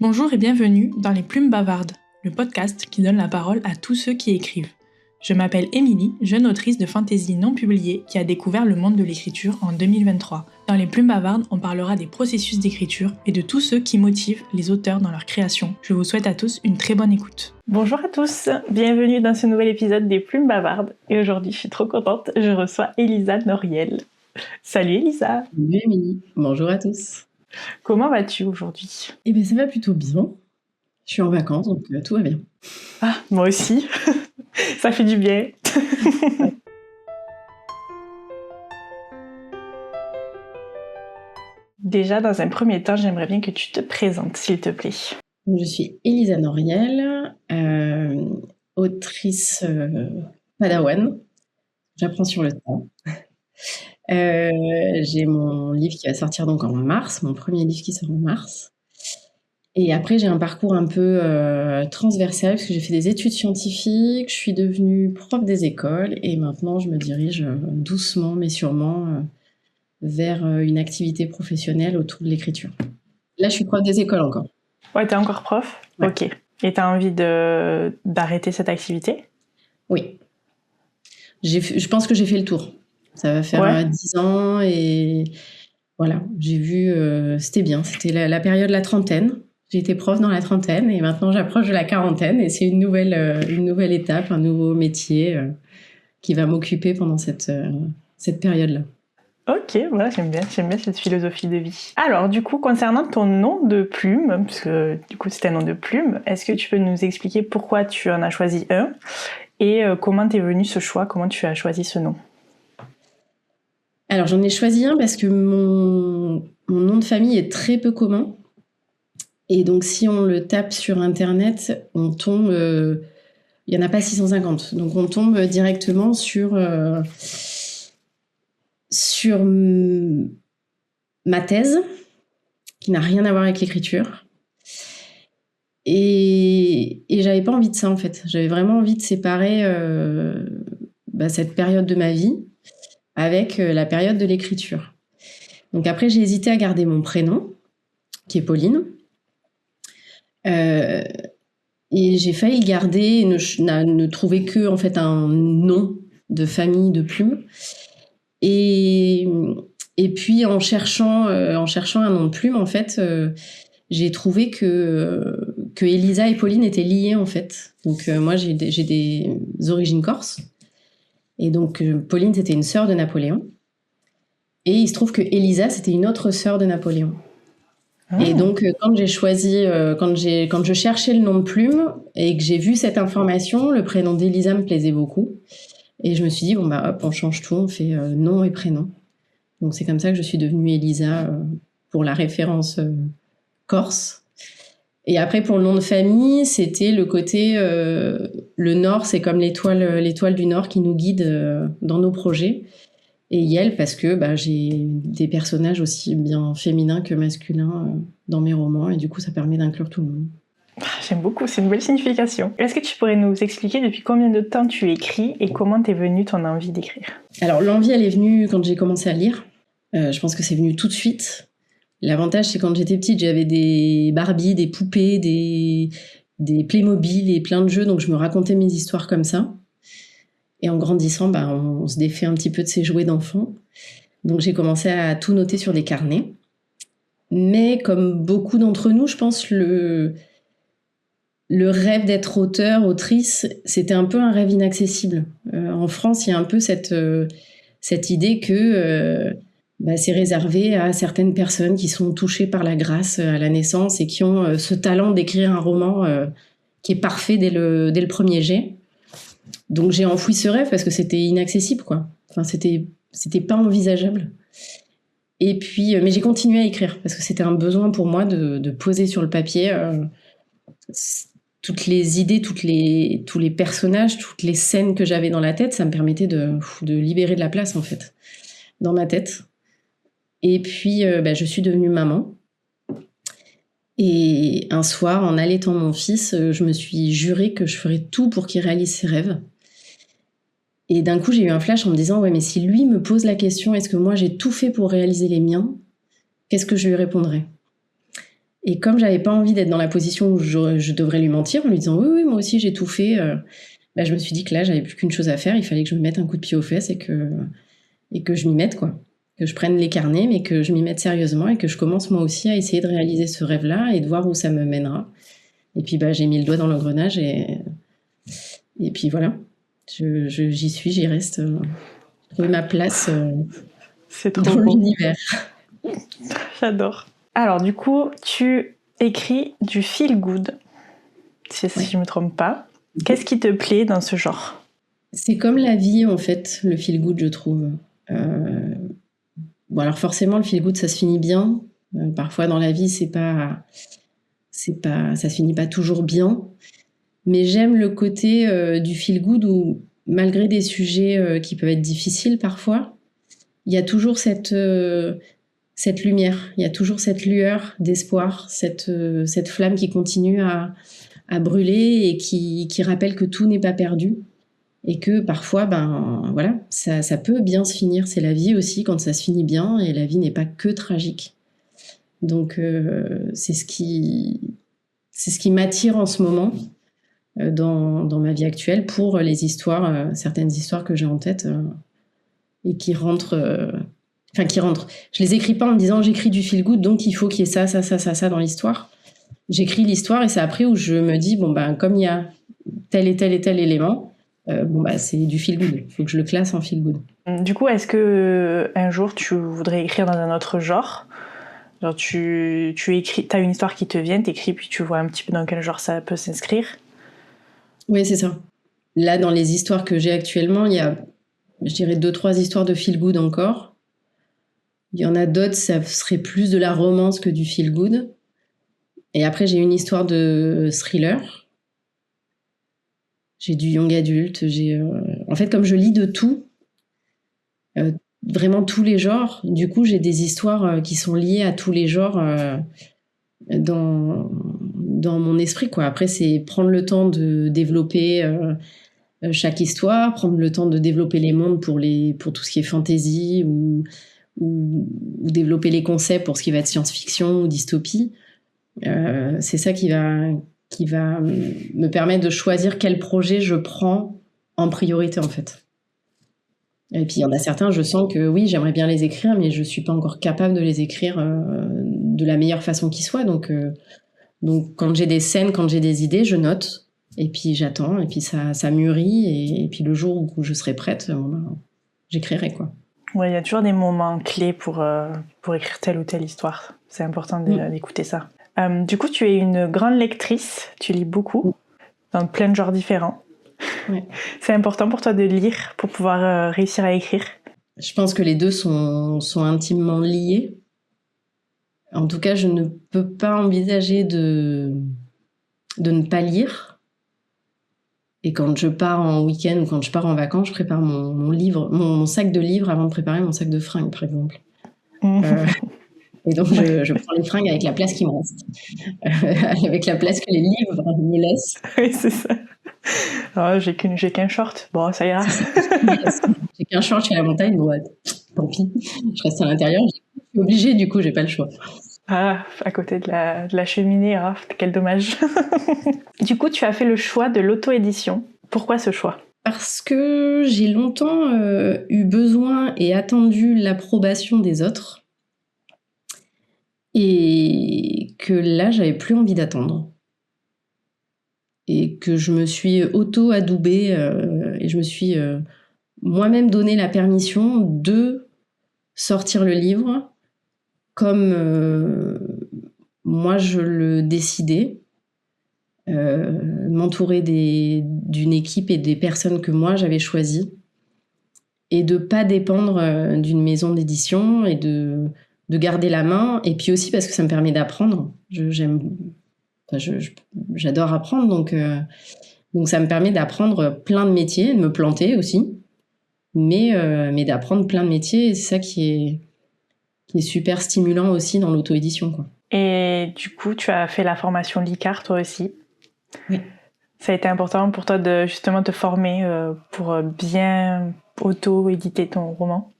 Bonjour et bienvenue dans Les Plumes Bavardes, le podcast qui donne la parole à tous ceux qui écrivent. Je m'appelle Émilie, jeune autrice de fantasy non publiée qui a découvert le monde de l'écriture en 2023. Dans Les Plumes Bavardes, on parlera des processus d'écriture et de tous ceux qui motivent les auteurs dans leur création. Je vous souhaite à tous une très bonne écoute. Bonjour à tous, bienvenue dans ce nouvel épisode des Plumes Bavardes. Et aujourd'hui, je suis trop contente, je reçois Elisa Noriel. Salut Elisa. Salut Émilie, bonjour à tous. Comment vas-tu aujourd'hui ? Eh bien ça va plutôt bien, je suis en vacances donc tout va bien. Ah, moi aussi, ça fait du bien. Déjà, dans un premier temps, j'aimerais bien que tu te présentes, s'il te plaît. Je suis Elisa Noriel, autrice padawan, j'apprends sur le tas. J'ai mon livre qui va sortir donc en mars, mon premier livre qui sort en mars. Et après, j'ai un parcours un peu transversal parce que j'ai fait des études scientifiques, je suis devenue prof des écoles et maintenant je me dirige doucement mais sûrement vers une activité professionnelle autour de l'écriture. Là, je suis prof des écoles encore. Ouais, t'es encore prof ? Ouais. Ok. Et t'as envie d'arrêter cette activité ? Oui. Je pense que j'ai fait le tour. Ça va faire 10 ans et voilà, j'ai vu, c'était bien. C'était la période de la trentaine. J'ai été prof dans la trentaine et maintenant j'approche de la quarantaine et c'est une nouvelle étape, un nouveau métier qui va m'occuper pendant cette période-là. Ok, voilà, j'aime bien cette philosophie de vie. Alors, du coup, concernant ton nom de plume, parce que du coup c'est un nom de plume, est-ce que tu peux nous expliquer pourquoi tu en as choisi un et comment t'es venu ce choix, comment tu as choisi ce nom ? Alors, j'en ai choisi un parce que mon nom de famille est très peu commun. Et donc, si on le tape sur Internet, on tombe... il n'y en a pas 650. Donc, on tombe directement sur ma thèse, qui n'a rien à voir avec l'écriture. Et j'avais pas envie de ça, en fait. J'avais vraiment envie de séparer cette période de ma vie avec la période de l'écriture. Donc après, j'ai hésité à garder mon prénom, qui est Pauline. Et j'ai failli le garder et ne trouver que en fait, un nom de famille de plume. Et puis, en cherchant un nom de plume, en fait, j'ai trouvé que Elisa et Pauline étaient liées, en fait. Donc, moi, j'ai des origines corses. Et donc, Pauline, c'était une sœur de Napoléon. Et il se trouve que Elisa, c'était une autre sœur de Napoléon. Oh. Et donc, quand j'ai choisi, quand je cherchais le nom de plume et que j'ai vu cette information, le prénom d'Elisa me plaisait beaucoup. Et je me suis dit, bon, bah, hop, on change tout, on fait nom et prénom. Donc, c'est comme ça que je suis devenue Elisa pour la référence corse. Et après, pour le nom de famille, c'était le côté, le Nord, c'est comme l'étoile du Nord qui nous guide dans nos projets. Et Yel, parce que j'ai des personnages aussi bien féminins que masculins dans mes romans, et du coup, ça permet d'inclure tout le monde. J'aime beaucoup, c'est une belle signification. Est-ce que tu pourrais nous expliquer depuis combien de temps tu écris et comment t'es venue ton envie d'écrire ? Alors, l'envie, elle est venue quand j'ai commencé à lire. Je pense que c'est venu tout de suite. L'avantage, c'est quand j'étais petite, j'avais des Barbie, des poupées, des Playmobil et plein de jeux, donc je me racontais mes histoires comme ça. Et en grandissant, on se défait un petit peu de ces jouets d'enfants. Donc j'ai commencé à tout noter sur des carnets. Mais comme beaucoup d'entre nous, je pense le rêve d'être auteur, autrice, c'était un peu un rêve inaccessible. En France, il y a un peu cette idée que c'est réservé à certaines personnes qui sont touchées par la grâce à la naissance et qui ont ce talent d'écrire un roman qui est parfait dès le premier jet. Donc j'ai enfoui ce rêve parce que c'était inaccessible, quoi. Enfin, c'était pas envisageable. Et puis, mais j'ai continué à écrire parce que c'était un besoin pour moi de poser sur le papier toutes les idées, tous les personnages, toutes les scènes que j'avais dans la tête. Ça me permettait de libérer de la place, en fait, dans ma tête. Et puis, je suis devenue maman. Et un soir, en allaitant mon fils, je me suis juré que je ferais tout pour qu'il réalise ses rêves. Et d'un coup, j'ai eu un flash en me disant « Ouais, mais si lui me pose la question, est-ce que moi j'ai tout fait pour réaliser les miens ? Qu'est-ce que je lui répondrais ?» Et comme j'avais pas envie d'être dans la position où je devrais lui mentir en lui disant oui, moi aussi j'ai tout fait, je me suis dit que là, j'avais plus qu'une chose à faire. Il fallait que je me mette un coup de pied aux fesses et que je m'y mette, quoi. Que je prenne les carnets, mais que je m'y mette sérieusement et que je commence moi aussi à essayer de réaliser ce rêve-là et de voir où ça me mènera. Et puis j'ai mis le doigt dans l'engrenage et puis voilà. J'y suis, j'y reste. Trouver ma place C'est trop dans beau. l'univers. J'adore. Alors du coup, tu écris du feel good, si je ne me trompe pas. Qu'est-ce qui te plaît dans ce genre ? C'est comme la vie, en fait, le feel good, je trouve. Alors forcément, le feel good, ça se finit bien. Parfois, dans la vie, ça se finit pas toujours bien. Mais j'aime le côté du feel good où, malgré des sujets qui peuvent être difficiles parfois, il y a toujours cette lumière, il y a toujours cette lueur d'espoir, cette flamme qui continue à brûler et qui rappelle que tout n'est pas perdu. Et que parfois, ça peut bien se finir. C'est la vie aussi quand ça se finit bien, et la vie n'est pas que tragique. Donc, c'est ce qui m'attire en ce moment dans ma vie actuelle pour les histoires, certaines histoires que j'ai en tête et qui rentrent. Je les écris pas en me disant j'écris du feel good, donc il faut qu'il y ait ça dans l'histoire. J'écris l'histoire et c'est après où je me dis comme il y a tel et tel et tel élément. C'est du feel good. Il faut que je le classe en feel good. Du coup, est-ce que un jour tu voudrais écrire dans un autre genre ? Genre tu écris, t'as une histoire qui te vient, t'écris puis tu vois un petit peu dans quel genre ça peut s'inscrire ? Oui, c'est ça. Là, dans les histoires que j'ai actuellement, il y a, je dirais, 2-3 histoires de feel good encore. Il y en a d'autres, ça serait plus de la romance que du feel good. Et après, j'ai une histoire de thriller. J'ai du young adulte, en fait, comme je lis de tout, vraiment tous les genres, du coup, j'ai des histoires qui sont liées à tous les genres dans mon esprit, quoi. Après, c'est prendre le temps de développer chaque histoire, prendre le temps de développer les mondes pour tout ce qui est fantasy ou développer les concepts pour ce qui va être science-fiction ou dystopie. C'est ça qui va me permettre de choisir quel projet je prends en priorité, en fait. Et puis il y en a certains, je sens que oui, j'aimerais bien les écrire, mais je suis pas encore capable de les écrire de la meilleure façon qui soit. Donc quand j'ai des scènes, quand j'ai des idées, je note et puis j'attends et puis ça mûrit et puis le jour où je serai prête, j'écrirai, quoi. Ouais, il y a toujours des moments clés pour écrire telle ou telle histoire. C'est important d'écouter ça. Du coup, tu es une grande lectrice, tu lis beaucoup, dans plein de genres différents. Ouais. C'est important pour toi de lire pour pouvoir réussir à écrire ? Je pense que les deux sont intimement liés. En tout cas, je ne peux pas envisager de ne pas lire. Et quand je pars en week-end ou quand je pars en vacances, je prépare mon sac de livres avant de préparer mon sac de fringues, par exemple. Et donc, je prends les fringues avec la place qui me reste, avec la place que les livres me laissent. Oui, c'est ça. Oh, j'ai qu'un short. Bon, ça ira. J'ai qu'un short chez la montagne, tant pis. Je reste à l'intérieur. Je suis obligée, du coup, j'ai pas le choix. Ah, à côté de la cheminée, quel dommage. Du coup, tu as fait le choix de l'auto-édition. Pourquoi ce choix ? Parce que j'ai longtemps eu besoin et attendu l'approbation des autres. Et que là, j'avais plus envie d'attendre. Et que je me suis auto-adoubée et je me suis moi-même donné la permission de sortir le livre comme moi je le décidais, m'entourer d'une équipe et des personnes que moi j'avais choisies et de pas dépendre d'une maison d'édition et de garder la main, et puis aussi parce que ça me permet d'apprendre. J'adore apprendre, donc ça me permet d'apprendre plein de métiers, de me planter aussi, mais d'apprendre plein de métiers, et c'est ça qui est super stimulant aussi dans l'auto-édition, quoi. Et du coup, tu as fait la formation Licart, toi aussi. Oui. Ça a été important pour toi de justement te former pour bien auto-éditer ton roman ?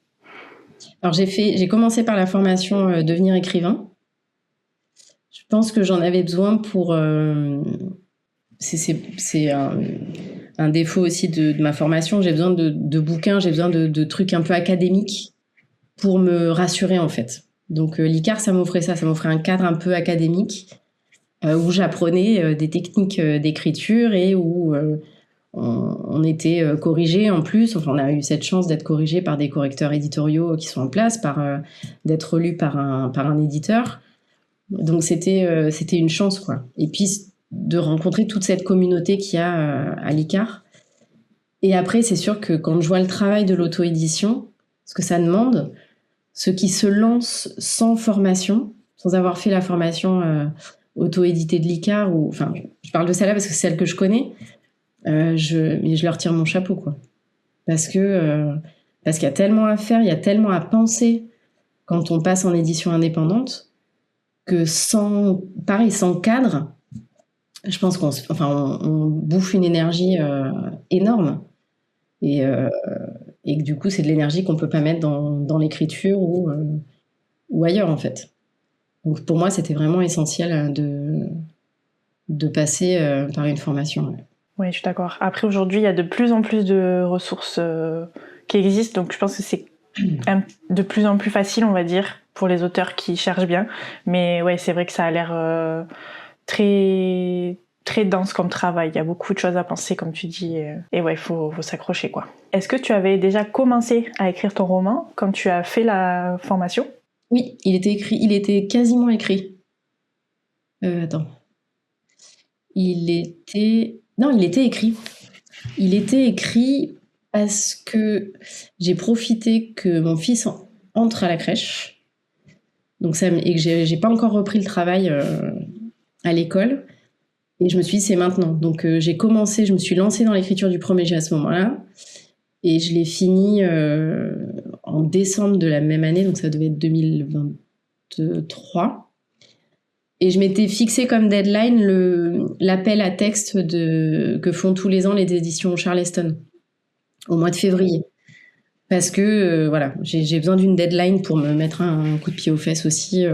Alors j'ai commencé par la formation devenir écrivain. pense que j'en avais besoin pour... c'est un défaut aussi de ma formation. J'ai besoin de bouquins, j'ai besoin de trucs un peu académiques pour me rassurer, en fait. Donc, l'ICAR, ça m'offrait ça. Ça m'offrait un cadre un peu académique où j'apprenais des techniques d'écriture et où on était corrigé en plus. Enfin, on a eu cette chance d'être corrigé par des correcteurs éditoriaux qui sont en place, d'être lu par un éditeur. Donc, c'était une chance, quoi. Et puis, de rencontrer toute cette communauté qu'il y a à l'ICAR. Et après, c'est sûr que quand je vois le travail de l'auto-édition, ce que ça demande, ceux qui se lancent sans formation, sans avoir fait la formation auto-éditée de l'ICAR, enfin, je parle de celle-là parce que c'est celle que je connais, je leur tire mon chapeau, quoi. Parce qu'il y a tellement à faire, il y a tellement à penser quand on passe en édition indépendante que sans cadre, je pense on bouffe une énergie énorme et que du coup c'est de l'énergie qu'on peut pas mettre dans l'écriture ou ailleurs, en fait. Donc pour moi c'était vraiment essentiel de passer par une formation. Oui, je suis d'accord. Après, aujourd'hui, il y a de plus en plus de ressources qui existent, donc je pense que c'est de plus en plus facile, on va dire, pour les auteurs qui cherchent bien. Mais ouais, c'est vrai que ça a l'air très, très dense comme travail. Il y a beaucoup de choses à penser, comme tu dis. Et ouais, il faut s'accrocher, quoi. Est-ce que tu avais déjà commencé à écrire ton roman quand tu as fait la formation ? Oui, il était quasiment écrit. Attends. Il était écrit. Il était écrit parce que j'ai profité que mon fils entre à la crèche. Donc et que j'ai pas encore repris le travail à l'école. Et je me suis dit, c'est maintenant. Donc je me suis lancée dans l'écriture du premier jet à ce moment-là. Et je l'ai fini en décembre de la même année, donc ça devait être 2023. Et je m'étais fixé comme deadline l'appel à texte que font tous les ans les éditions Charleston, au mois de février. Parce que voilà, j'ai besoin d'une deadline pour me mettre un coup de pied aux fesses aussi.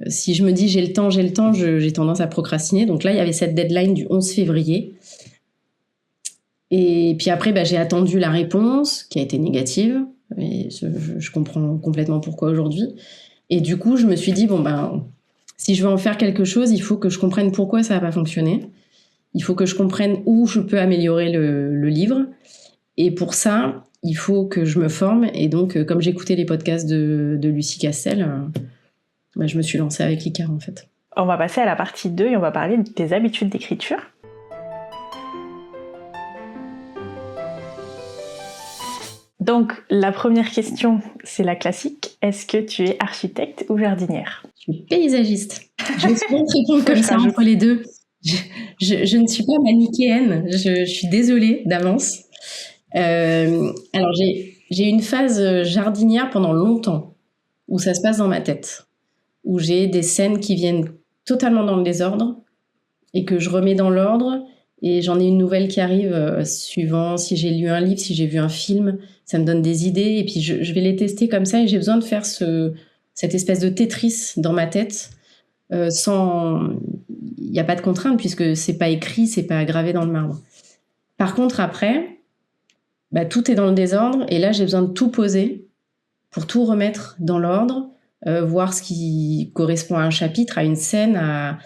Si je me dis j'ai le temps, j'ai tendance à procrastiner. Donc là, il y avait cette deadline du 11 février. Et puis après, j'ai attendu la réponse, qui a été négative. Et je comprends complètement pourquoi aujourd'hui. Et du coup, je me suis dit, si je veux en faire quelque chose, il faut que je comprenne pourquoi ça n'a pas fonctionné. Il faut que je comprenne où je peux améliorer le livre. Et pour ça, il faut que je me forme. Et donc, comme j'écoutais les podcasts de Lucie Castel, je me suis lancée avec l'ICAR, en fait. On va passer à la partie 2 et on va parler de tes habitudes d'écriture. Donc, la première question, c'est la classique. Est-ce que tu es architecte ou jardinière ? Je suis paysagiste. Je vais souvent te répondre comme ça entre les deux. Je ne suis pas manichéenne. Je suis désolée d'avance. Alors, j'ai une phase jardinière pendant longtemps où ça se passe dans ma tête, où j'ai des scènes qui viennent totalement dans le désordre et que je remets dans l'ordre. Et j'en ai une nouvelle qui arrive suivant si j'ai lu un livre, si j'ai vu un film, ça me donne des idées. Et puis je vais les tester comme ça et j'ai besoin de faire cette espèce de Tetris dans ma tête sans... Il n'y a pas de contrainte puisque c'est pas écrit, c'est pas gravé dans le marbre. Par contre, après, tout est dans le désordre et là, j'ai besoin de tout poser pour tout remettre dans l'ordre. Voir ce qui correspond à un chapitre, à une scène, à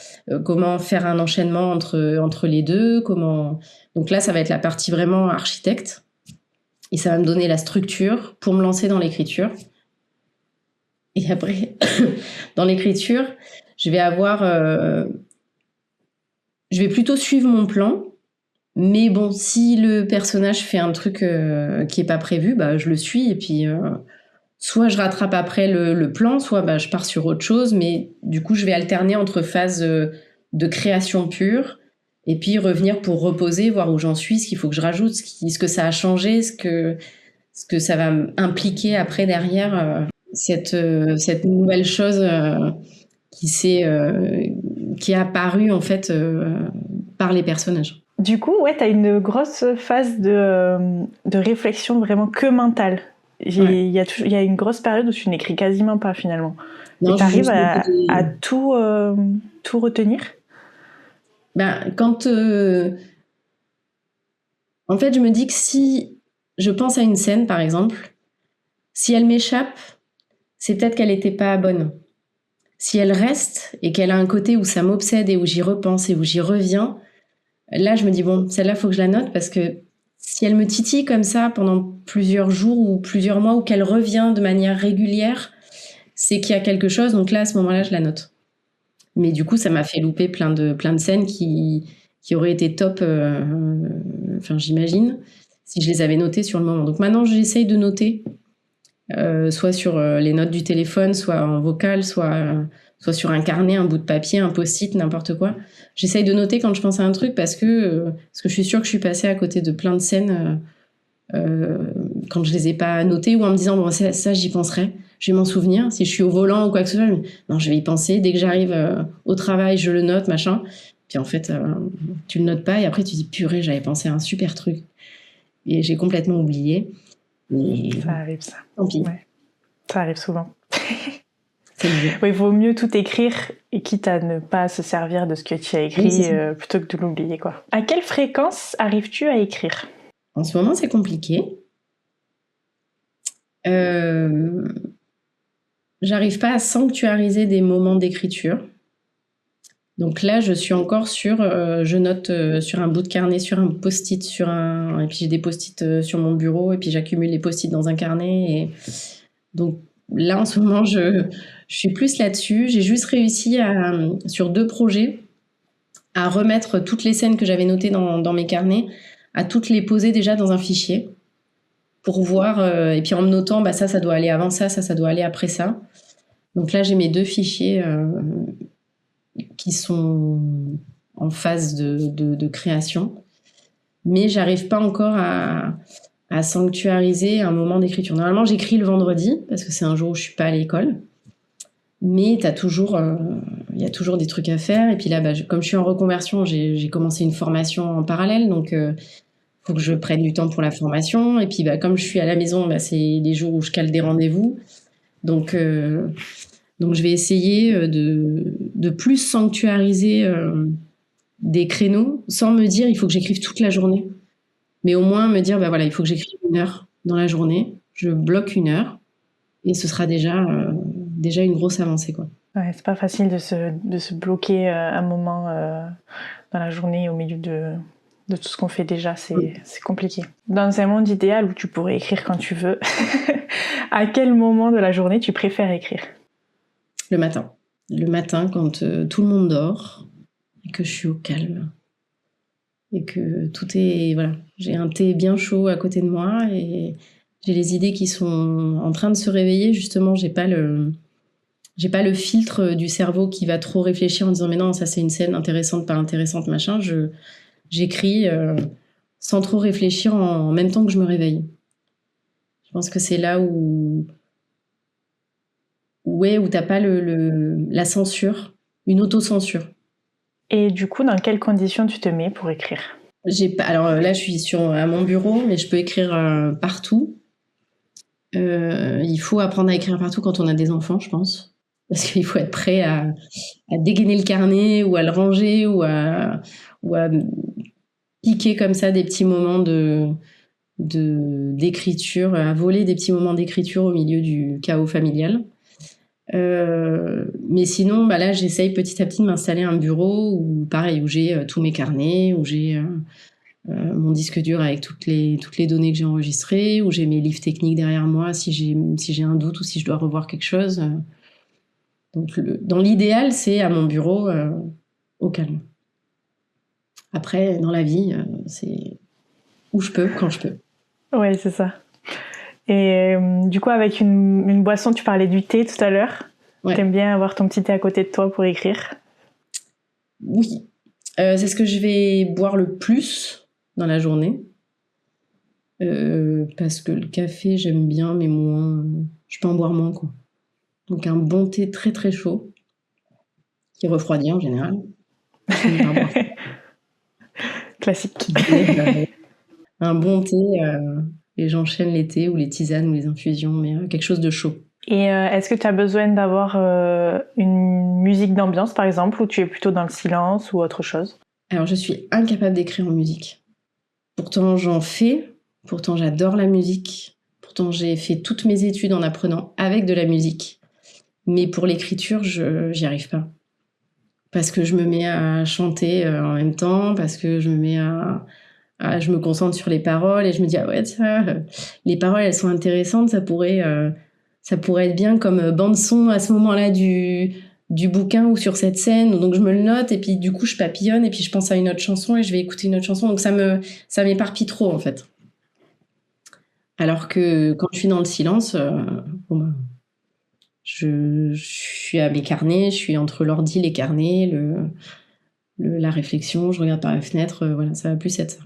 comment faire un enchaînement entre les deux, Donc là, ça va être la partie vraiment architecte et ça va me donner la structure pour me lancer dans l'écriture. Et après, dans l'écriture, je vais plutôt suivre mon plan, mais bon, si le personnage fait un truc qui est pas prévu, je le suis et puis... soit je rattrape après le plan, soit je pars sur autre chose, mais du coup, je vais alterner entre phases de création pure et puis revenir pour reposer, voir où j'en suis, ce qu'il faut que je rajoute, ce que ça a changé, ce que ça va impliquer après derrière cette nouvelle chose qui est apparue en fait par les personnages. Du coup, ouais, t'as une grosse phase de réflexion vraiment que mentale. Il y a une grosse période où tu n'écris quasiment pas finalement. Non, et tu arrives à tout retenir? Quand... En fait, je me dis que si je pense à une scène, par exemple, si elle m'échappe, c'est peut-être qu'elle n'était pas bonne. Si elle reste et qu'elle a un côté où ça m'obsède et où j'y repense et où j'y reviens, là, je me dis, bon, celle-là, il faut que je la note parce que si elle me titille comme ça pendant plusieurs jours ou plusieurs mois ou qu'elle revient de manière régulière, c'est qu'il y a quelque chose. Donc là, à ce moment-là, je la note. Mais du coup, ça m'a fait louper plein de scènes qui auraient été top, j'imagine, si je les avais notées sur le moment. Donc maintenant, j'essaye de noter, soit sur les notes du téléphone, soit en vocal, soit sur un carnet, un bout de papier, un post-it, n'importe quoi. J'essaye de noter quand je pense à un truc parce que je suis sûre que je suis passée à côté de plein de scènes quand je les ai pas notées ou en me disant, bon, ça j'y penserai. Je vais m'en souvenir. Si je suis au volant ou quoi que ce soit, non, je vais y penser. Dès que j'arrive au travail, je le note, machin. Puis en fait, tu le notes pas et après tu dis, purée, j'avais pensé à un super truc. Et j'ai complètement oublié. Et... Ça arrive, ça. Tant pis. Ouais. Ça arrive souvent. C'est le jeu. Oui, il vaut mieux tout écrire et quitte à ne pas se servir de ce que tu as écrit plutôt que de l'oublier, quoi. À quelle fréquence arrives-tu à écrire? En ce moment, c'est compliqué. J'arrive pas à sanctuariser des moments d'écriture. Donc là, je suis encore sur, je note sur un bout de carnet, sur un post-it, et puis j'ai des post-it sur mon bureau, et puis j'accumule les post-it dans un carnet. Et donc là, en ce moment, je suis plus là-dessus. J'ai juste réussi sur 2 projets à remettre toutes les scènes que j'avais notées dans mes carnets, à toutes les poser déjà dans un fichier pour voir, et puis en me notant, ça doit aller avant ça doit aller après ça. Donc là, j'ai mes 2 fichiers qui sont en phase de création, mais j'arrive pas encore à sanctuariser un moment d'écriture. Normalement, j'écris le vendredi parce que c'est un jour où je suis pas à l'école, mais il y a toujours des trucs à faire. Et puis là, comme je suis en reconversion, j'ai commencé une formation en parallèle, donc faut que je prenne du temps pour la formation. Et puis comme je suis à la maison, c'est les jours où je cale des rendez-vous, donc je vais essayer de plus sanctuariser des créneaux sans me dire il faut que j'écrive toute la journée. Mais au moins me dire, il faut que j'écrive 1 heure dans la journée. Je bloque 1 heure et ce sera déjà une grosse avancée, quoi. Ouais, c'est pas facile de se bloquer un moment dans la journée au milieu de tout ce qu'on fait déjà. C'est compliqué. Dans un monde idéal où tu pourrais écrire quand tu veux, à quel moment de la journée tu préfères écrire? Le matin. Le matin, quand tout le monde dort et que je suis au calme. Et que tout est... Voilà, j'ai un thé bien chaud à côté de moi et j'ai les idées qui sont en train de se réveiller. Justement, j'ai pas le filtre du cerveau qui va trop réfléchir en disant mais non, ça c'est une scène intéressante, pas intéressante, machin. J'écris sans trop réfléchir en même temps que je me réveille. Je pense que c'est là où t'as pas la censure, une autocensure. Et du coup, dans quelles conditions tu te mets pour écrire? Alors là, je suis à mon bureau, mais je peux écrire partout. Il faut apprendre à écrire partout quand on a des enfants, je pense. Parce qu'il faut être prêt à dégainer le carnet ou à le ranger ou à piquer comme ça des petits moments d'écriture, à voler des petits moments d'écriture au milieu du chaos familial. Mais sinon, là, j'essaye petit à petit de m'installer un bureau où j'ai tous mes carnets, où j'ai mon disque dur avec toutes les données que j'ai enregistrées, où j'ai mes livres techniques derrière moi si j'ai un doute ou si je dois revoir quelque chose. Donc, dans l'idéal, c'est à mon bureau au calme. Après, dans la vie, c'est où je peux, quand je peux. Ouais, c'est ça. Et du coup, avec une boisson, tu parlais du thé tout à l'heure. Ouais. T'aimes bien avoir ton petit thé à côté de toi pour écrire? Oui. C'est ce que je vais boire le plus dans la journée. Parce que le café, j'aime bien, mais moins. Je peux en boire moins, quoi. Donc, un bon thé très très chaud, qui refroidit en général. Classique. Un bon thé et j'enchaîne les thés ou les tisanes ou les infusions, mais quelque chose de chaud. Et est-ce que tu as besoin d'avoir une musique d'ambiance, par exemple, ou tu es plutôt dans le silence ou autre chose? Alors, je suis incapable d'écrire en musique. Pourtant, j'en fais. Pourtant, j'adore la musique. Pourtant, j'ai fait toutes mes études en apprenant avec de la musique. Mais pour l'écriture, j'y arrive pas. Parce que je me mets à chanter en même temps, parce que je me concentre sur les paroles et je me dis, ah ouais, les paroles, elles sont intéressantes, ça pourrait être bien comme bande-son à ce moment-là du bouquin ou sur cette scène. Donc je me le note et puis du coup, je papillonne et puis je pense à une autre chanson et je vais écouter une autre chanson. Donc ça m'éparpille trop, en fait. Alors que quand je suis dans le silence, je suis à mes carnets, je suis entre l'ordi, les carnets, la réflexion, je regarde par la fenêtre, voilà, ça va plus être ça.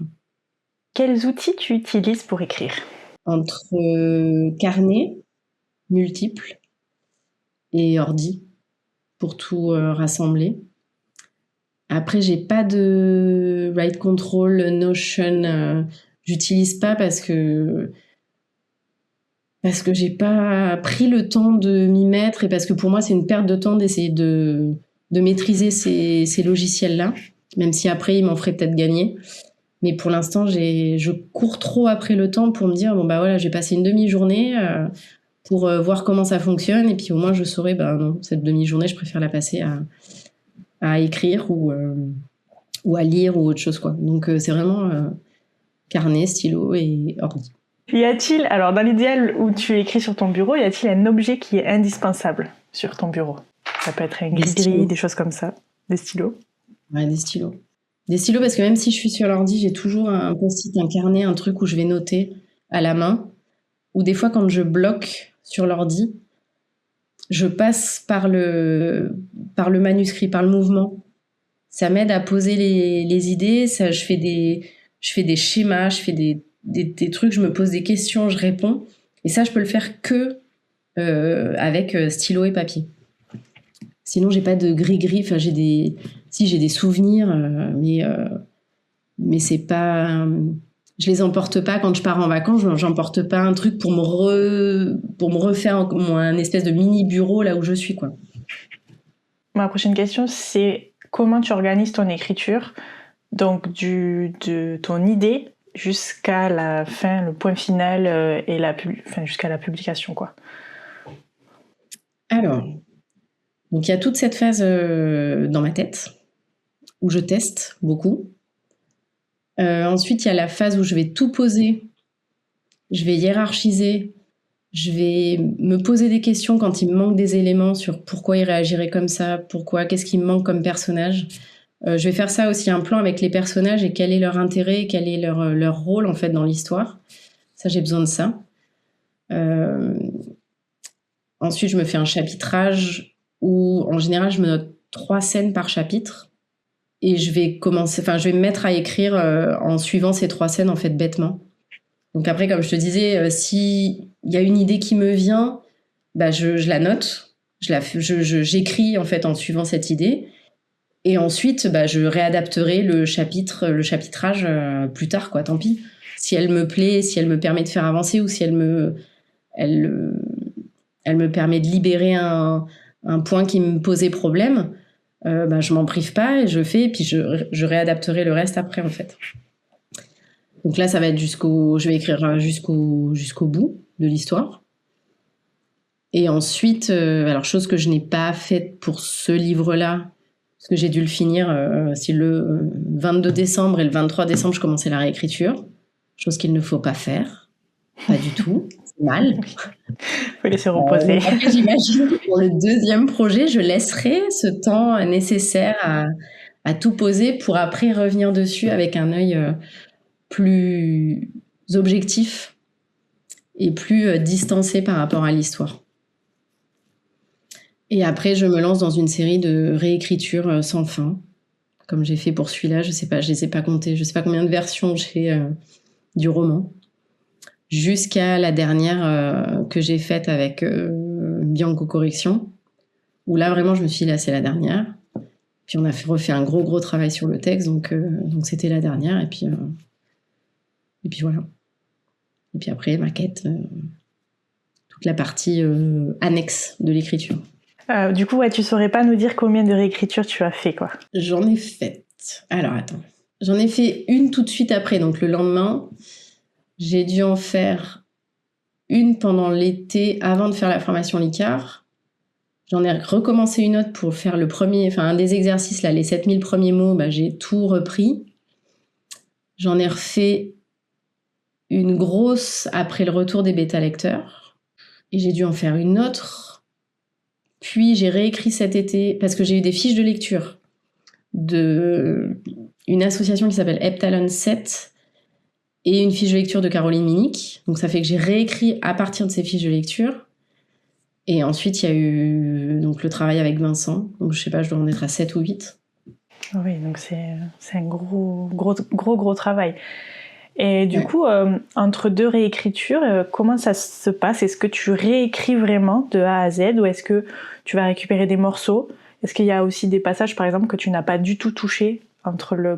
Quels outils tu utilises pour écrire? Entre carnets multiples et ordi pour tout rassembler. Après, j'ai pas de write control, Notion, j'utilise pas parce que j'ai pas pris le temps de m'y mettre et parce que pour moi, c'est une perte de temps d'essayer de maîtriser ces logiciels-là, même si après, ils m'en feraient peut-être gagner. Mais pour l'instant, je cours trop après le temps pour me dire, bon, bah voilà, j'ai passé une demi-journée pour voir comment ça fonctionne. Et puis au moins, je saurais, bah non, cette demi-journée, je préfère la passer à écrire ou à lire ou autre chose, quoi. Donc c'est vraiment carnet, stylo et ordi. Y a-t-il, alors dans l'idéal où tu écris sur ton bureau, y a-t-il un objet qui est indispensable sur ton bureau? Ça peut être un gris-gris, des choses comme ça, des stylos. Ouais, des stylos. Des stylos parce que même si je suis sur l'ordi, j'ai toujours un post-it, un carnet, un truc où je vais noter à la main. Ou des fois, quand je bloque sur l'ordi, je passe par le manuscrit, par le mouvement. Ça m'aide à poser les idées. Ça, je fais des schémas, je fais des trucs, je me pose des questions, je réponds. Et ça, je peux le faire que avec stylo et papier. Sinon, j'ai pas de gris-gris. Enfin, j'ai des souvenirs, mais c'est pas. Je les emporte pas quand je pars en vacances. J'emporte pas un truc pour me refaire un espèce de mini bureau là où je suis, quoi. Ma prochaine question, c'est comment tu organises ton écriture, donc de ton idée jusqu'à la fin, le point final et jusqu'à la publication, quoi. Alors, donc il y a toute cette phase dans ma tête où je teste beaucoup. Ensuite, il y a la phase où je vais tout poser, je vais hiérarchiser, je vais me poser des questions quand il me manque des éléments sur pourquoi il réagirait comme ça, qu'est-ce qui me manque comme personnage. Je vais faire ça aussi un plan avec les personnages et quel est leur intérêt, quel est leur rôle en fait dans l'histoire. Ça, j'ai besoin de ça. Ensuite, je me fais un chapitrage où en général, je me note 3 scènes par chapitre. Et je vais me mettre à écrire en suivant ces 3 scènes, en fait, bêtement. Donc après, comme je te disais, si il y a une idée qui me vient, bah je la note, j'écris en fait en suivant cette idée. Et ensuite, bah, je réadapterai le chapitrage plus tard, quoi. Tant pis. Si elle me plaît, si elle me permet de faire avancer ou si elle me permet de libérer un point qui me posait problème. Bah, je m'en prive pas et je fais, et puis je réadapterai le reste après, en fait. Donc là, ça va être je vais écrire jusqu'au bout de l'histoire. Et ensuite, alors chose que je n'ai pas faite pour ce livre-là, parce que j'ai dû le finir, si le 22 décembre et le 23 décembre, je commençais la réécriture, chose qu'il ne faut pas faire, pas du tout, c'est mal. Faut laisser reposer. Après, j'imagine que pour le deuxième projet, je laisserai ce temps nécessaire à tout poser pour après revenir dessus avec un œil plus objectif et plus distancé par rapport à l'histoire. Et après, je me lance dans une série de réécritures sans fin, comme j'ai fait pour celui-là. Je sais pas, je les ai pas comptées. Je sais pas combien de versions j'ai du roman. Jusqu'à la dernière que j'ai faite avec Bianco Correction, où là vraiment je me suis dit là c'est la dernière. Puis on a refait un gros travail sur le texte, donc c'était la dernière et puis voilà. Et puis après, maquette, toute la partie annexe de l'écriture. Du coup, tu saurais pas nous dire combien de réécritures tu as fait, quoi? J'en ai fait... Alors, attends. J'en ai fait une tout de suite après, donc le lendemain. J'ai dû en faire une pendant l'été, avant de faire la formation Licard. J'en ai recommencé une autre pour faire un des exercices, là, les 7000 premiers mots, j'ai tout repris. J'en ai refait une grosse après le retour des bêta-lecteurs. Et j'ai dû en faire une autre. Puis j'ai réécrit cet été, parce que j'ai eu des fiches de lecture d'une association qui s'appelle Eptalon 7 et une fiche de lecture de Caroline Minick. Donc ça fait que j'ai réécrit à partir de ces fiches de lecture. Et ensuite, il y a eu donc, le travail avec Vincent. Donc je sais pas, je dois en être à 7 ou 8. Oui, donc c'est un gros travail. Et du coup, entre deux réécritures, comment ça se passe? Est-ce que tu réécris vraiment de A à Z ou est-ce que tu vas récupérer des morceaux? Est-ce qu'il y a aussi des passages, par exemple, que tu n'as pas du tout touché entre la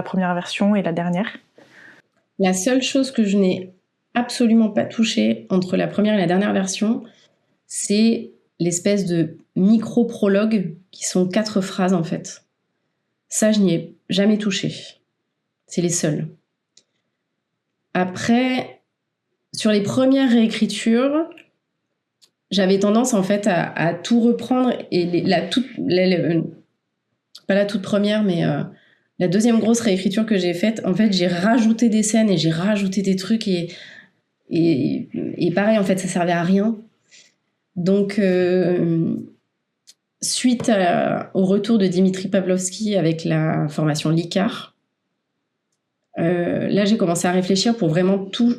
première version et la dernière? La seule chose que je n'ai absolument pas touchée entre la première et la dernière version, c'est l'espèce de micro-prologue qui sont 4 phrases en fait. Ça, je n'y ai jamais touché. C'est les seuls. Après, sur les premières réécritures, j'avais tendance en fait à tout reprendre et pas la toute première, mais la deuxième grosse réécriture que j'ai faite, en fait, j'ai rajouté des scènes et j'ai rajouté des trucs et pareil, en fait, ça servait à rien. Donc, suite au retour de Dimitri Pavlovski avec la formation Licard, là, j'ai commencé à réfléchir pour vraiment tout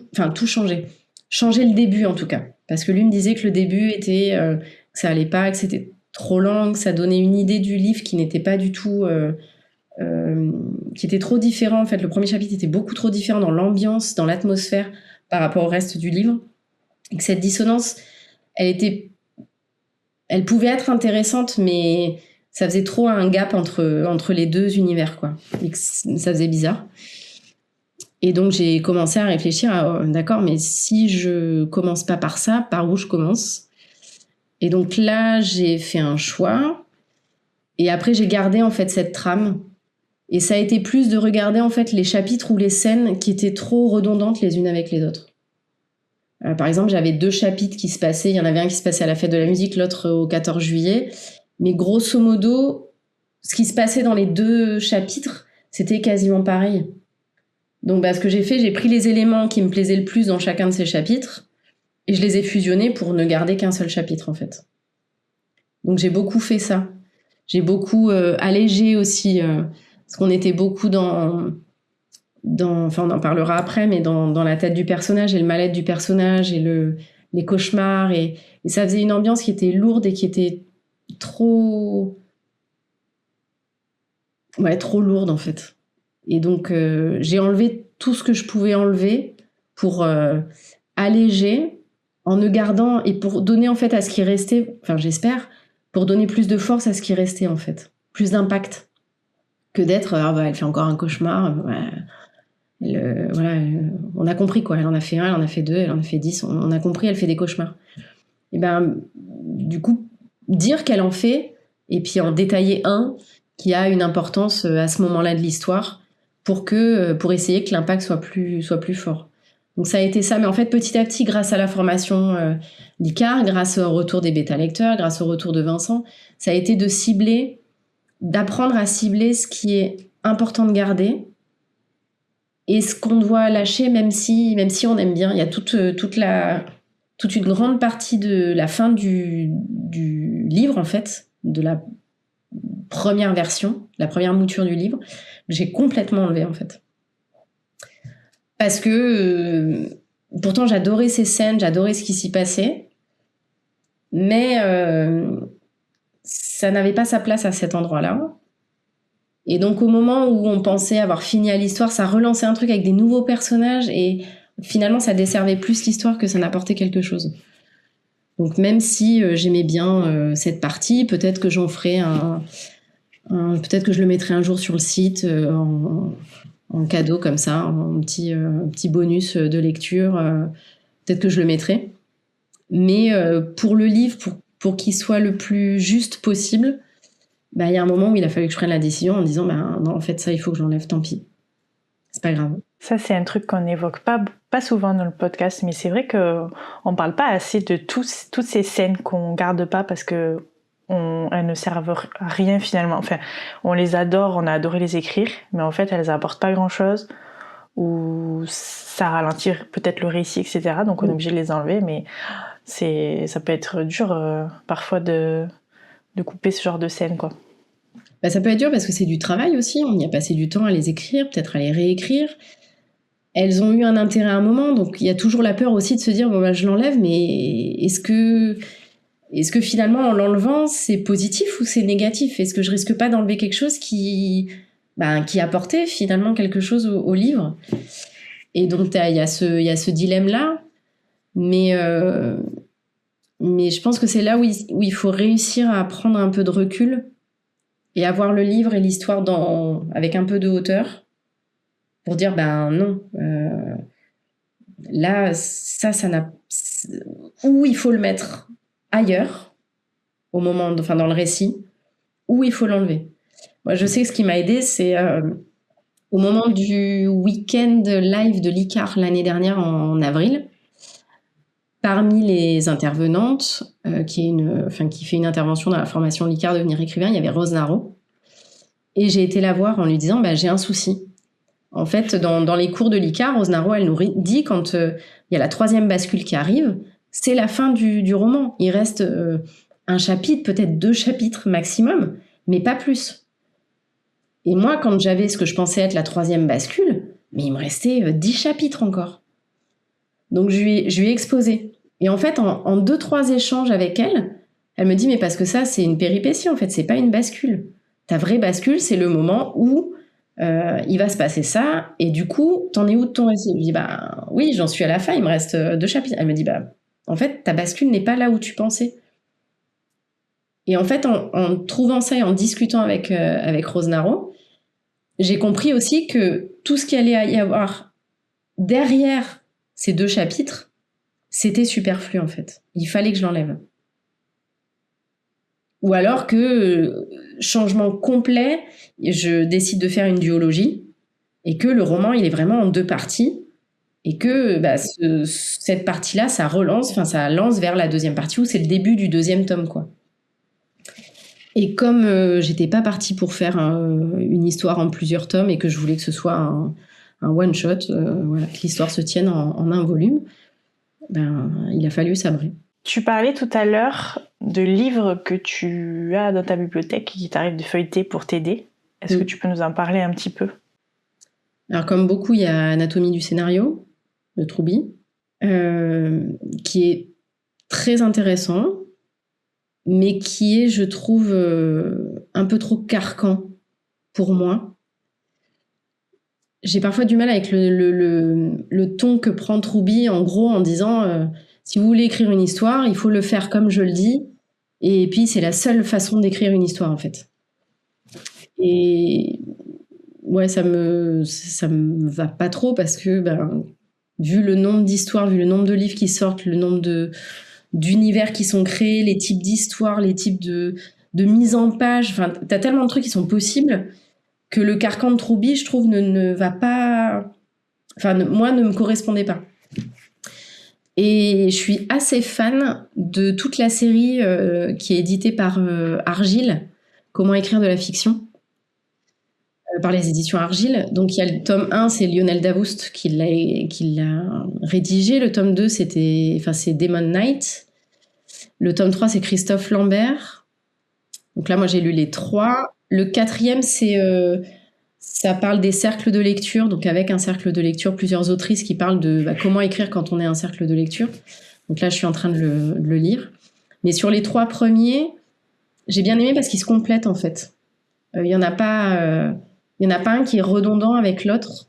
changer. Changer le début, en tout cas. Parce que lui me disait que le début était... que ça allait pas, que c'était trop lent, que ça donnait une idée du livre qui n'était pas du tout... qui était trop différent. En fait, le premier chapitre était beaucoup trop différent dans l'ambiance, dans l'atmosphère par rapport au reste du livre. Et que cette dissonance, elle pouvait être intéressante, mais ça faisait trop un gap entre les deux univers, quoi. Et que ça faisait bizarre. Et donc, j'ai commencé à réfléchir à, d'accord, mais si je commence pas par ça, par où je commence? Et donc là, j'ai fait un choix. Et après, j'ai gardé, en fait, cette trame. Et ça a été plus de regarder, en fait, les chapitres ou les scènes qui étaient trop redondantes les unes avec les autres. Par exemple, j'avais 2 chapitres qui se passaient. Il y en avait un qui se passait à la fête de la musique, l'autre au 14 juillet. Mais grosso modo, ce qui se passait dans les 2 chapitres, c'était quasiment pareil. Donc, ce que j'ai fait, j'ai pris les éléments qui me plaisaient le plus dans chacun de ces chapitres et je les ai fusionnés pour ne garder qu'un seul chapitre, en fait. Donc, j'ai beaucoup fait ça. J'ai beaucoup allégé aussi, parce qu'on était beaucoup on en parlera après, mais dans la tête du personnage et le mal-être du personnage et les cauchemars. Et ça faisait une ambiance qui était lourde et qui était trop lourde, en fait. Et donc, j'ai enlevé tout ce que je pouvais enlever pour alléger en ne gardant... Et pour donner, en fait, à ce qui restait... Enfin, j'espère, pour donner plus de force à ce qui restait, en fait. Plus d'impact. Que d'être... elle fait encore un cauchemar. On a compris, quoi. Elle en a fait 1, elle en a fait 2, elle en a fait 10. On a compris, elle fait des cauchemars. Et du coup, dire qu'elle en fait, et puis en détailler un qui a une importance à ce moment-là de l'histoire, pour essayer que l'impact soit plus fort. Donc ça a été ça, mais en fait petit à petit, grâce à la formation Licard, grâce au retour des bêta-lecteurs, grâce au retour de Vincent, ça a été d'apprendre à cibler ce qui est important de garder et ce qu'on doit lâcher, même si on aime bien. Il y a toute une grande partie de la fin du livre, en fait, de la première version, la première mouture du livre, j'ai complètement enlevé, en fait. Parce que pourtant j'adorais ces scènes, j'adorais ce qui s'y passait, mais ça n'avait pas sa place à cet endroit-là. Et donc au moment où on pensait avoir fini à l'histoire, ça relançait un truc avec des nouveaux personnages et finalement ça desservait plus l'histoire que ça n'apportait quelque chose. Donc même si j'aimais bien cette partie, peut-être que j'en ferai peut-être que je le mettrai un jour sur le site en cadeau comme ça, en petit bonus de lecture. Peut-être que je le mettrai. Mais pour le livre, pour qu'il soit le plus juste possible, il y a un moment où il a fallu que je prenne la décision en disant non, en fait, ça, il faut que je l'enlève, tant pis. C'est pas grave. Ça, c'est un truc qu'on n'évoque pas souvent dans le podcast, mais c'est vrai qu'on parle pas assez de toutes ces scènes qu'on garde pas parce que elles ne servent à rien finalement. Enfin, on les adore, on a adoré les écrire, mais en fait, elles apportent pas grand-chose ou ça ralentit peut-être le récit, etc. Donc, on est obligé de les enlever, mais ça peut être dur parfois de couper ce genre de scène, quoi. Ça peut être dur parce que c'est du travail aussi. On y a passé du temps à les écrire, peut-être à les réécrire. Elles ont eu un intérêt à un moment, donc il y a toujours la peur aussi de se dire je l'enlève, mais est-ce que finalement en l'enlevant c'est positif ou c'est négatif? Est-ce que je risque pas d'enlever quelque chose qui apportait finalement quelque chose au livre? Et donc il y a ce dilemme là, mais je pense que c'est là où il faut réussir à prendre un peu de recul et avoir le livre et l'histoire avec un peu de hauteur. Pour dire, non, là, ça n'a... Ou il faut le mettre ailleurs, dans le récit, ou il faut l'enlever. Moi, je sais que ce qui m'a aidée, c'est au moment du week-end live de l'ICAR l'année dernière, en avril, parmi les intervenantes, qui fait une intervention dans la formation l'ICAR Devenir écrivain, il y avait Rose Naro. Et j'ai été la voir en lui disant, j'ai un souci. En fait, dans les cours de l'ICAR, Rose Naro, elle nous dit quand il y a la 3e bascule qui arrive, c'est la fin du roman. Il reste un chapitre, peut-être 2 chapitres maximum, mais pas plus. Et moi, quand j'avais ce que je pensais être la 3e bascule, mais il me restait 10 chapitres encore. Donc je lui ai exposé. Et en fait, en 2-3 échanges avec elle, elle me dit, mais parce que ça, c'est une péripétie, en fait, c'est pas une bascule. Ta vraie bascule, c'est le moment où il va se passer ça, et du coup, t'en es où de ton récit? Je lui dis, oui, j'en suis à la fin, il me reste 2 chapitres. Elle me dit, en fait, ta bascule n'est pas là où tu pensais. Et en fait, en trouvant ça et en discutant avec Rose Naro, j'ai compris aussi que tout ce qu'il allait y avoir derrière ces 2 chapitres, c'était superflu, en fait. Il fallait que je l'enlève. Ou alors que, changement complet, je décide de faire une duologie et que le roman, il est vraiment en 2 parties et que cette partie-là, ça lance vers la 2e partie où c'est le début du 2e tome, quoi. Et comme j'étais pas partie pour faire une histoire en plusieurs tomes et que je voulais que ce soit un one-shot, que l'histoire se tienne en un volume, il a fallu sabrer. Tu parlais tout à l'heure de livres que tu as dans ta bibliothèque et qui t'arrivent de feuilleter pour t'aider. Est-ce que tu peux nous en parler un petit peu? Alors, comme beaucoup, il y a Anatomie du scénario de Troubi, qui est très intéressant, mais qui est, je trouve, un peu trop carcan pour moi. J'ai parfois du mal avec le ton que prend Troubi, en gros, en disant si vous voulez écrire une histoire, il faut le faire comme je le dis, et puis c'est la seule façon d'écrire une histoire, en fait. Et ouais, ça me va pas trop parce que vu le nombre d'histoires, vu le nombre de livres qui sortent, le nombre d'univers qui sont créés, les types d'histoires, les types de mise en page, t'as tellement de trucs qui sont possibles que le carcan de Troubi, je trouve, ne va pas... moi, ne me correspondait pas. Et je suis assez fan de toute la série qui est éditée par Argile, Comment écrire de la fiction, par les éditions Argile. Donc il y a le tome 1, c'est Lionel Davoust qui l'a rédigé. Le tome 2, c'est Demon Knight. Le tome 3, c'est Christophe Lambert. Donc là, moi, j'ai lu les 3. Le 4e, ça parle des cercles de lecture. Donc avec un cercle de lecture, plusieurs autrices qui parlent de comment écrire quand on est un cercle de lecture. Donc là, je suis en train de le lire. Mais sur les 3 premiers, j'ai bien aimé parce qu'ils se complètent, en fait. Il y en a pas un qui est redondant avec l'autre.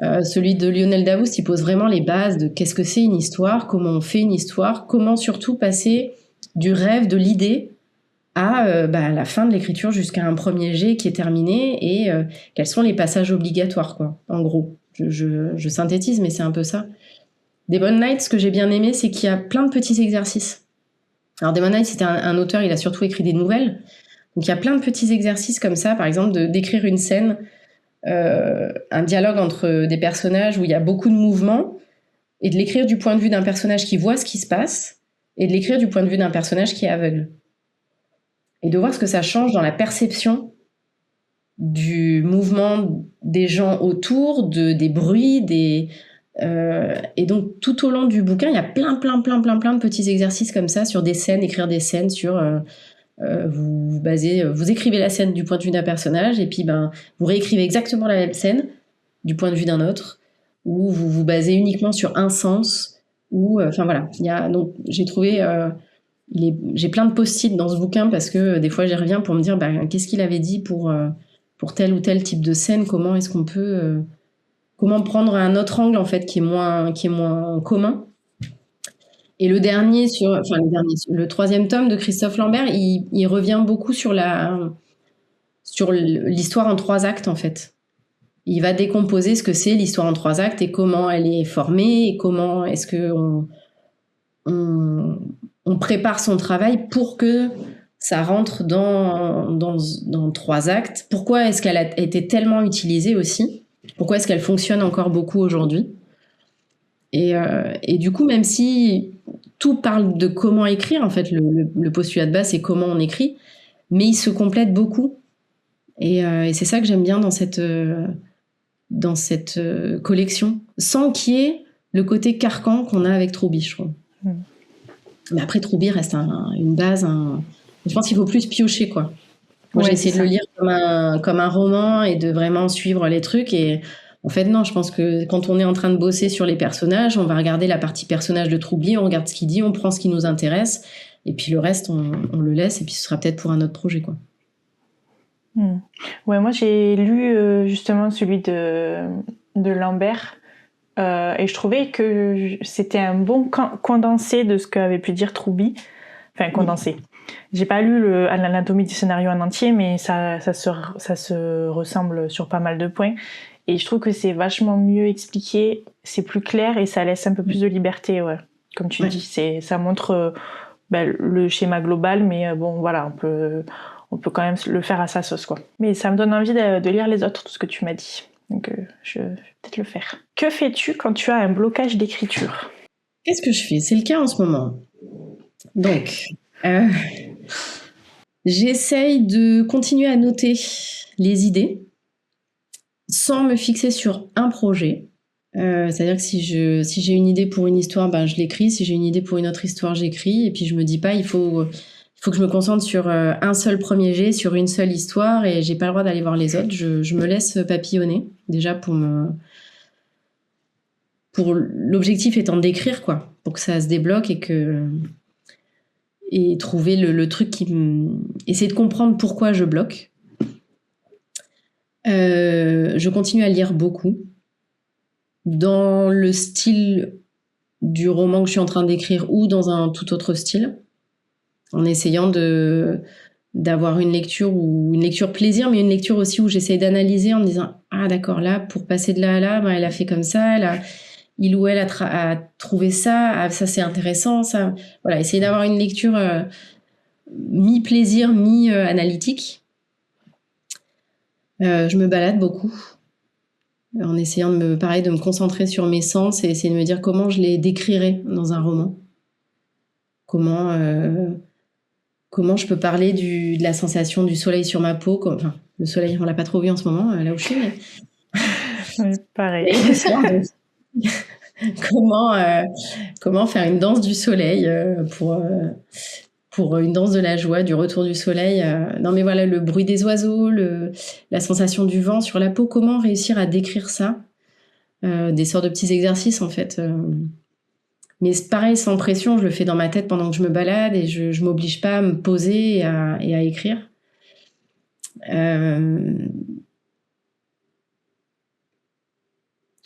Celui de Lionel Davoust, il pose vraiment les bases de qu'est-ce que c'est une histoire, comment on fait une histoire, comment surtout passer du rêve, de l'idée, à la fin de l'écriture jusqu'à un premier jet qui est terminé et quels sont les passages obligatoires, quoi, en gros. Je synthétise, mais c'est un peu ça. Demon Knight, ce que j'ai bien aimé, c'est qu'il y a plein de petits exercices. Alors Demon Knight, c'était un auteur, il a surtout écrit des nouvelles. Donc il y a plein de petits exercices comme ça, par exemple d'écrire une scène, un dialogue entre des personnages où il y a beaucoup de mouvements, et de l'écrire du point de vue d'un personnage qui voit ce qui se passe, et de l'écrire du point de vue d'un personnage qui est aveugle. Et de voir ce que ça change dans la perception du mouvement des gens autour, des bruits, et donc tout au long du bouquin, il y a plein de petits exercices comme ça sur des scènes, écrire des scènes sur... vous écrivez la scène du point de vue d'un personnage et puis vous réécrivez exactement la même scène du point de vue d'un autre, ou vous vous basez uniquement sur un sens, ou voilà. Donc j'ai trouvé j'ai plein de post-it dans ce bouquin parce que des fois j'y reviens pour me dire qu'est-ce qu'il avait dit pour tel ou tel type de scène, comment est-ce qu'on peut comment prendre un autre angle en fait qui est moins commun. Et le troisième tome de Christophe Lambert, il revient beaucoup sur l'histoire en 3 actes, en fait. Il va décomposer ce que c'est l'histoire en 3 actes et comment elle est formée et comment est-ce qu'on prépare son travail pour que ça rentre dans 3 actes. Pourquoi est-ce qu'elle a été tellement utilisée aussi? Pourquoi est-ce qu'elle fonctionne encore beaucoup aujourd'hui? Et du coup, même si tout parle de comment écrire, en fait, le postulat de base, c'est comment on écrit, mais il se complète beaucoup. Et c'est ça que j'aime bien dans cette collection, sans qu'il y ait le côté carcan qu'on a avec Troubi, je trouve. Mais après, Troubi reste une base. Je pense qu'il faut plus piocher, quoi. Moi, j'ai essayé de le lire comme un roman et de vraiment suivre les trucs. Et en fait, non, je pense que quand on est en train de bosser sur les personnages, on va regarder la partie personnage de Troubi, on regarde ce qu'il dit, on prend ce qui nous intéresse, et puis le reste, on le laisse, et puis ce sera peut-être pour un autre projet, quoi. Ouais, moi j'ai lu justement celui de Lambert, et je trouvais que c'était un bon condensé de ce qu'avait pu dire Troubi. Enfin, condensé. J'ai pas lu l'anatomie du scénario en entier, mais ça se ressemble sur pas mal de points. Et je trouve que c'est vachement mieux expliqué, c'est plus clair et ça laisse un peu plus de liberté, ouais. Comme tu dis, ça montre le schéma global, mais bon, voilà, on peut quand même le faire à sa sauce, quoi. Mais ça me donne envie de lire les autres, tout ce que tu m'as dit. Donc je vais peut-être le faire. Que fais-tu quand tu as un blocage d'écriture? Qu'est-ce que je fais? C'est le cas en ce moment. Donc, j'essaye de continuer à noter les idées sans me fixer sur un projet. C'est-à-dire que si j'ai une idée pour une histoire, je l'écris. Si j'ai une idée pour une autre histoire, j'écris. Et puis je me dis pas, il faut que je me concentre sur un seul premier jet, sur une seule histoire, et j'ai pas le droit d'aller voir les autres. Je me laisse papillonner, déjà pour l'objectif étant d'écrire, quoi, pour que ça se débloque et trouver le truc essayer de comprendre pourquoi je bloque. Je continue à lire beaucoup dans le style du roman que je suis en train d'écrire ou dans un tout autre style, en essayant d'avoir une lecture plaisir, mais une lecture aussi où j'essaye d'analyser en me disant d'accord, là, pour passer de là à là, elle a fait comme ça, il ou elle a trouvé ça, ça c'est intéressant, ça. Voilà, essayer d'avoir une lecture mi-plaisir, mi-analytique. Je me balade beaucoup en essayant de me concentrer sur mes sens et essayer de me dire comment je les décrirais dans un roman. Comment je peux parler de la sensation du soleil sur ma peau. Le soleil, on l'a pas trop vu en ce moment, là où je suis, mais... Oui, pareil. Comment faire une danse du soleil pour une danse de la joie, du retour du soleil. Non mais voilà, le bruit des oiseaux, la sensation du vent sur la peau, comment réussir à décrire ça, des sortes de petits exercices en fait. Mais c'est pareil, sans pression, je le fais dans ma tête pendant que je me balade et je m'oblige pas à me poser et à écrire.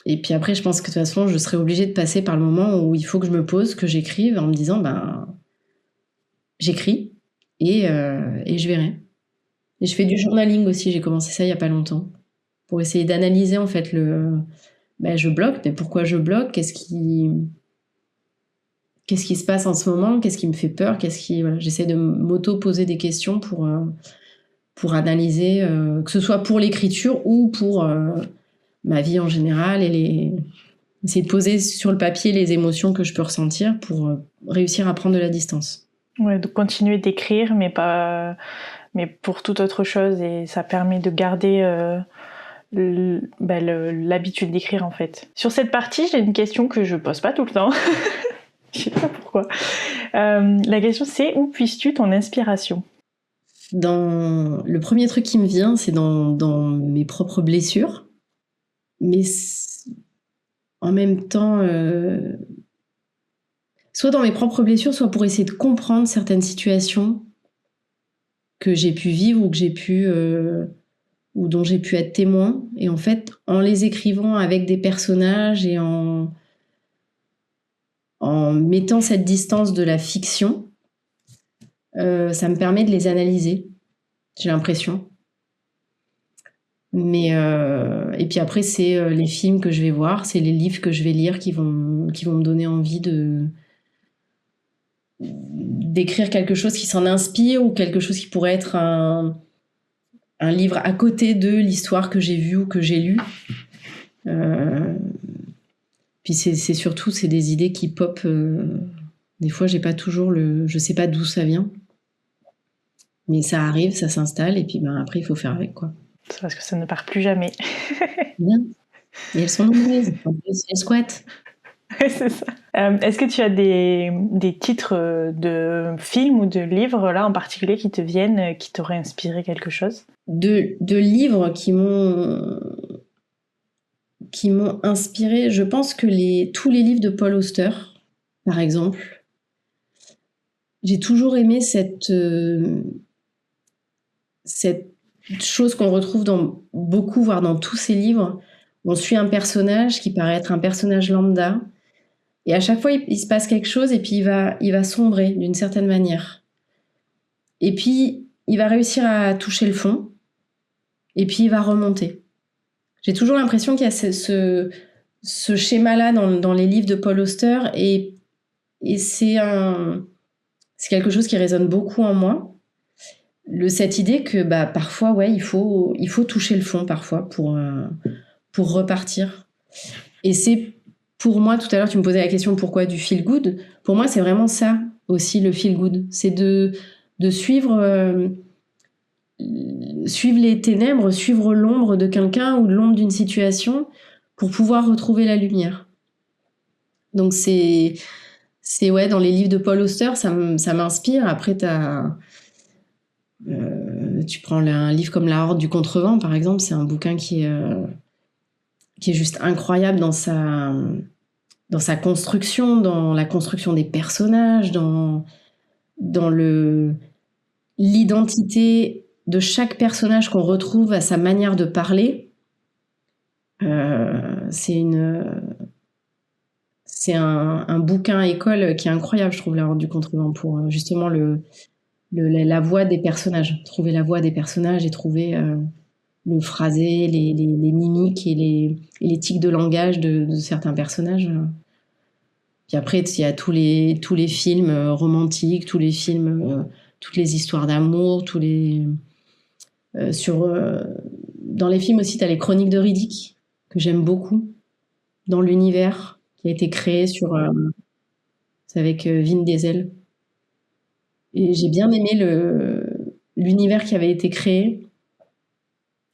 Et puis après, je pense que de toute façon, je serai obligée de passer par le moment où il faut que je me pose, que j'écrive en me disant, j'écris. et je verrai. Et je fais du journaling aussi, j'ai commencé ça il y a pas longtemps, pour essayer d'analyser en fait je bloque, mais pourquoi je bloque? Qu'est-ce qui se passe en ce moment? Qu'est-ce qui me fait peur? Voilà, j'essaie de m'auto-poser des questions pour analyser, que ce soit pour l'écriture ou pour ma vie en général, essayer de poser sur le papier les émotions que je peux ressentir pour réussir à prendre de la distance. Ouais, de continuer d'écrire, mais pour toute autre chose, et ça permet de garder l'habitude d'écrire en fait. Sur cette partie, j'ai une question que je pose pas tout le temps. Je sais pas pourquoi. La question c'est: où puisses-tu ton inspiration? Le premier truc qui me vient, c'est dans mes propres blessures, mais en même temps, soit dans mes propres blessures, soit pour essayer de comprendre certaines situations que j'ai pu vivre ou dont j'ai pu être témoin. Et en fait, en les écrivant avec des personnages et en mettant cette distance de la fiction, ça me permet de les analyser, j'ai l'impression. Et puis après, c'est les films que je vais voir, c'est les livres que je vais lire qui vont me donner envie d'écrire quelque chose qui s'en inspire, ou quelque chose qui pourrait être un livre à côté de l'histoire que j'ai vue ou que j'ai lue. Puis c'est surtout des idées qui popent. Des fois, je sais pas d'où ça vient, mais ça arrive, ça s'installe, et puis après, il faut faire avec, quoi. C'est parce que ça ne part plus jamais. Bien. Et elles sont nombreuses. En plus, elles squattent. C'est ça. Est-ce que tu as des titres de films ou de livres là en particulier qui te viennent, qui t'auraient inspiré quelque chose? De livres qui m'ont inspiré, je pense que tous les livres de Paul Auster, par exemple, j'ai toujours aimé cette chose qu'on retrouve dans beaucoup, voire dans tous ses livres. On suit un personnage qui paraît être un personnage lambda, et à chaque fois il se passe quelque chose, et puis il va sombrer d'une certaine manière, et puis il va réussir à toucher le fond, et puis il va remonter. J'ai toujours l'impression qu'il y a ce schéma-là dans les livres de Paul Auster, et c'est quelque chose qui résonne beaucoup en moi. Cette idée que parfois, ouais, il faut toucher le fond parfois pour repartir. Et c'est, pour moi, tout à l'heure tu me posais la question pourquoi du feel good. Pour moi, c'est vraiment ça aussi, le feel good. C'est de suivre les ténèbres, suivre l'ombre de quelqu'un ou l'ombre d'une situation pour pouvoir retrouver la lumière. Donc c'est ouais, dans les livres de Paul Auster, ça m'inspire. Après, tu prends un livre comme La Horde du Contrevent, par exemple, c'est un bouquin qui est juste incroyable dans sa construction, dans la construction des personnages, dans l'identité de chaque personnage qu'on retrouve à sa manière de parler. C'est un bouquin à école qui est incroyable, je trouve, La Horde du Contrevent, pour justement la voix des personnages, trouver la voix des personnages et trouver le phrasé, les mimiques et les tics de langage de certains personnages. Puis après, il y a tous les films romantiques, tous les films, toutes les histoires d'amour, dans les films aussi, tu as les Chroniques de Riddick, que j'aime beaucoup, dans l'univers qui a été créé c'est avec Vin Diesel. Et j'ai bien aimé l'univers qui avait été créé.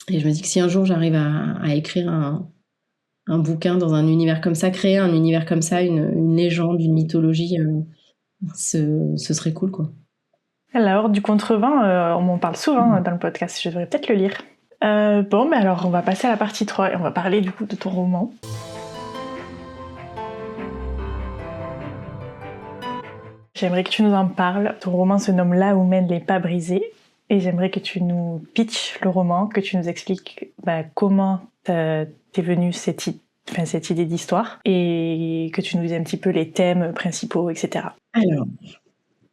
Et je me dis que si un jour j'arrive à écrire un bouquin dans un univers comme ça, créer un univers comme ça, une légende, une mythologie, ce serait cool, quoi. La Horde du Contrevent, on m'en parle souvent dans le podcast, je devrais peut-être le lire. Bon, alors on va passer à la partie 3 et on va parler du coup de ton roman. J'aimerais que tu nous en parles. Ton roman se nomme Là où mènent les pas brisés, et j'aimerais que tu nous pitches le roman, que tu nous expliques comment t'es venue cette idée d'histoire, et que tu nous dises un petit peu les thèmes principaux, etc. Alors,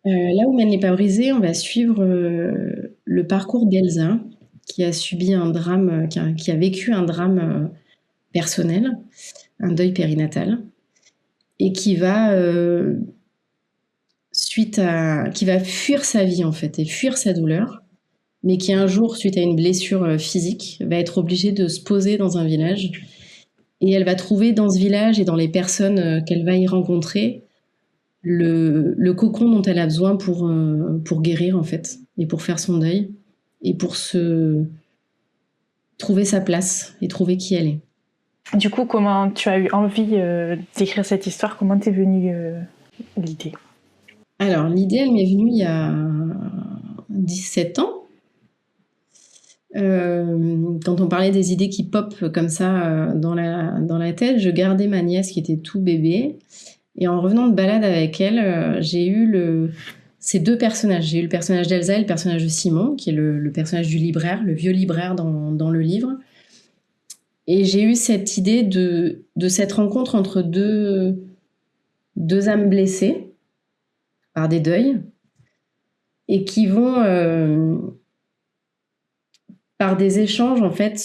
Là où mènent les pas brisés, on va suivre le parcours d'Elsa, qui a subi un drame, qui a vécu un drame personnel, un deuil périnatal, et qui va qui va fuir sa vie en fait et fuir sa douleur, mais qui un jour, suite à une blessure physique, va être obligée de se poser dans un village. Et elle va trouver dans ce village et dans les personnes qu'elle va y rencontrer le cocon dont elle a besoin pour guérir en fait, et pour faire son deuil, et pour se trouver sa place et trouver qui elle est. Du coup, comment tu as eu envie d'écrire cette histoire? Comment t'es venue l'idée? Alors, l'idée, elle m'est venue il y a 17 ans. Quand on parlait des idées qui popent comme ça dans la tête, je gardais ma nièce qui était tout bébé. Et en revenant de balade avec elle, j'ai eu ces deux personnages. J'ai eu le personnage d'Elsa et le personnage de Simon, qui est le personnage du libraire, le vieux libraire dans le livre. Et j'ai eu cette idée de cette rencontre entre deux âmes blessées par des deuils et qui vont, par des échanges, en fait,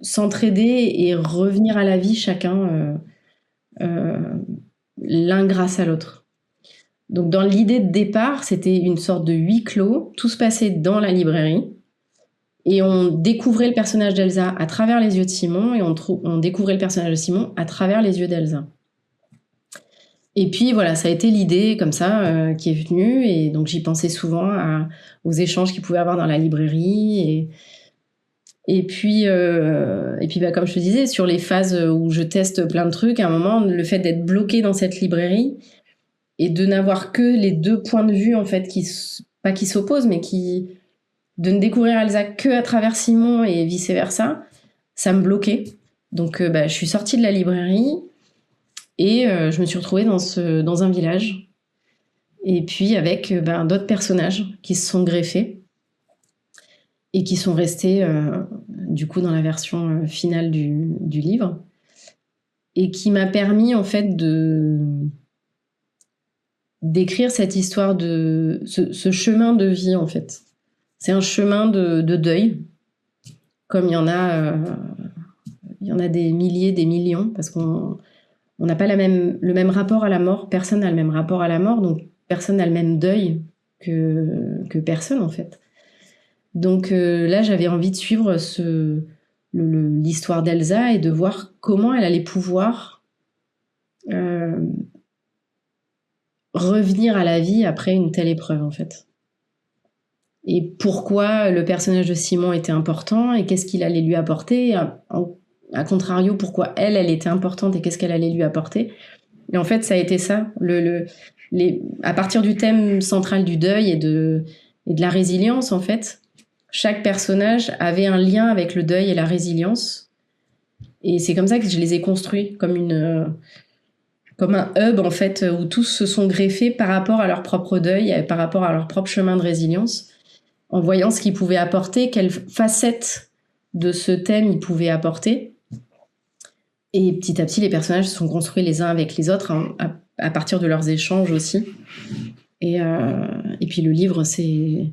s'entraider et revenir à la vie chacun, l'un grâce à l'autre. Donc, dans l'idée de départ, c'était une sorte de huis clos. Tout se passait dans la librairie. Et on découvrait le personnage d'Elsa à travers les yeux de Simon, et on découvrait le personnage de Simon à travers les yeux d'Elsa. Et puis voilà, ça a été l'idée comme ça qui est venue, et donc j'y pensais souvent aux échanges qu'il pouvait y avoir dans la librairie. Et puis comme je te disais, sur les phases où je teste plein de trucs, à un moment, le fait d'être bloqué dans cette librairie et de n'avoir que les deux points de vue, en fait, pas qui s'opposent, mais de ne découvrir Elsa que à travers Simon et vice-versa, ça me bloquait. Donc je suis sortie de la librairie et je me suis retrouvée dans un village. Et puis avec d'autres personnages qui se sont greffés et qui sont restés du coup dans la version finale du livre, et qui m'a permis en fait d'écrire cette histoire de ce chemin de vie en fait. C'est un chemin de deuil, comme il y en a des milliers, des millions, parce qu'on n'a pas le même rapport à la mort. Personne n'a le même rapport à la mort, donc personne n'a le même deuil que personne, en fait. Donc là, j'avais envie de suivre l'histoire d'Elsa et de voir comment elle allait pouvoir revenir à la vie après une telle épreuve, en fait. Et pourquoi le personnage de Simon était important et qu'est-ce qu'il allait lui apporter, à contrario, pourquoi elle était importante et qu'est-ce qu'elle allait lui apporter. Et en fait, ça a été ça, à partir du thème central du deuil et de la résilience, en fait, chaque personnage avait un lien avec le deuil et la résilience. Et c'est comme ça que je les ai construits, comme un hub, en fait, où tous se sont greffés par rapport à leur propre deuil et par rapport à leur propre chemin de résilience, en voyant ce qu'ils pouvaient apporter, quelles facettes de ce thème ils pouvaient apporter. Et petit à petit, les personnages se sont construits les uns avec les autres, hein, à partir de leurs échanges aussi. Et puis le livre s'est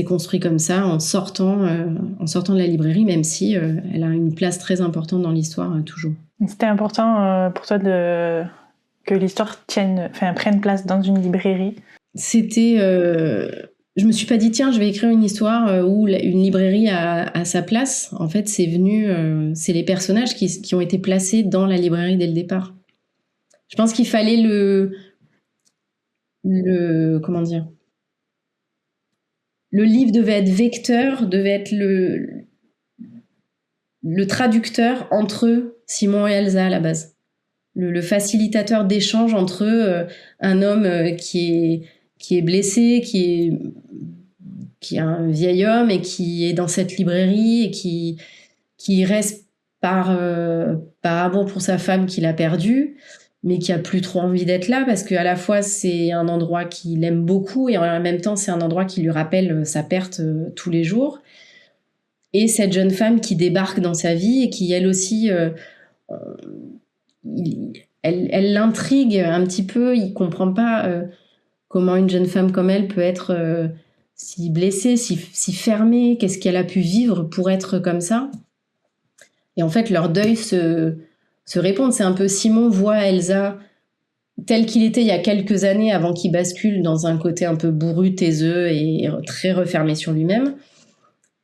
construit comme ça, en sortant de la librairie, même si elle a une place très importante dans l'histoire, toujours. C'était important pour toi que l'histoire prenne place dans une librairie? C'était... je me suis pas dit, tiens, je vais écrire une histoire où une librairie a sa place. En fait, c'est venu... c'est les personnages qui ont été placés dans la librairie dès le départ. Je pense qu'il fallait comment dire, le livre devait être vecteur, devait être le traducteur entre Simon et Elsa à la base. Le facilitateur d'échange entre un homme qui est blessé, qui est un vieil homme et qui est dans cette librairie et qui reste par amour pour sa femme qu'il a perdue, mais qui a plus trop envie d'être là parce qu'à la fois c'est un endroit qu'il aime beaucoup et en même temps c'est un endroit qui lui rappelle sa perte tous les jours. Et cette jeune femme qui débarque dans sa vie et qui elle aussi elle l'intrigue un petit peu, il comprend pas comment une jeune femme comme elle peut être si blessée, si fermée, qu'est-ce qu'elle a pu vivre pour être comme ça. Et en fait, leur deuil se répond. C'est un peu Simon voit Elsa tel qu'il était il y a quelques années avant qu'il bascule dans un côté un peu bourru, taiseux et très refermé sur lui-même.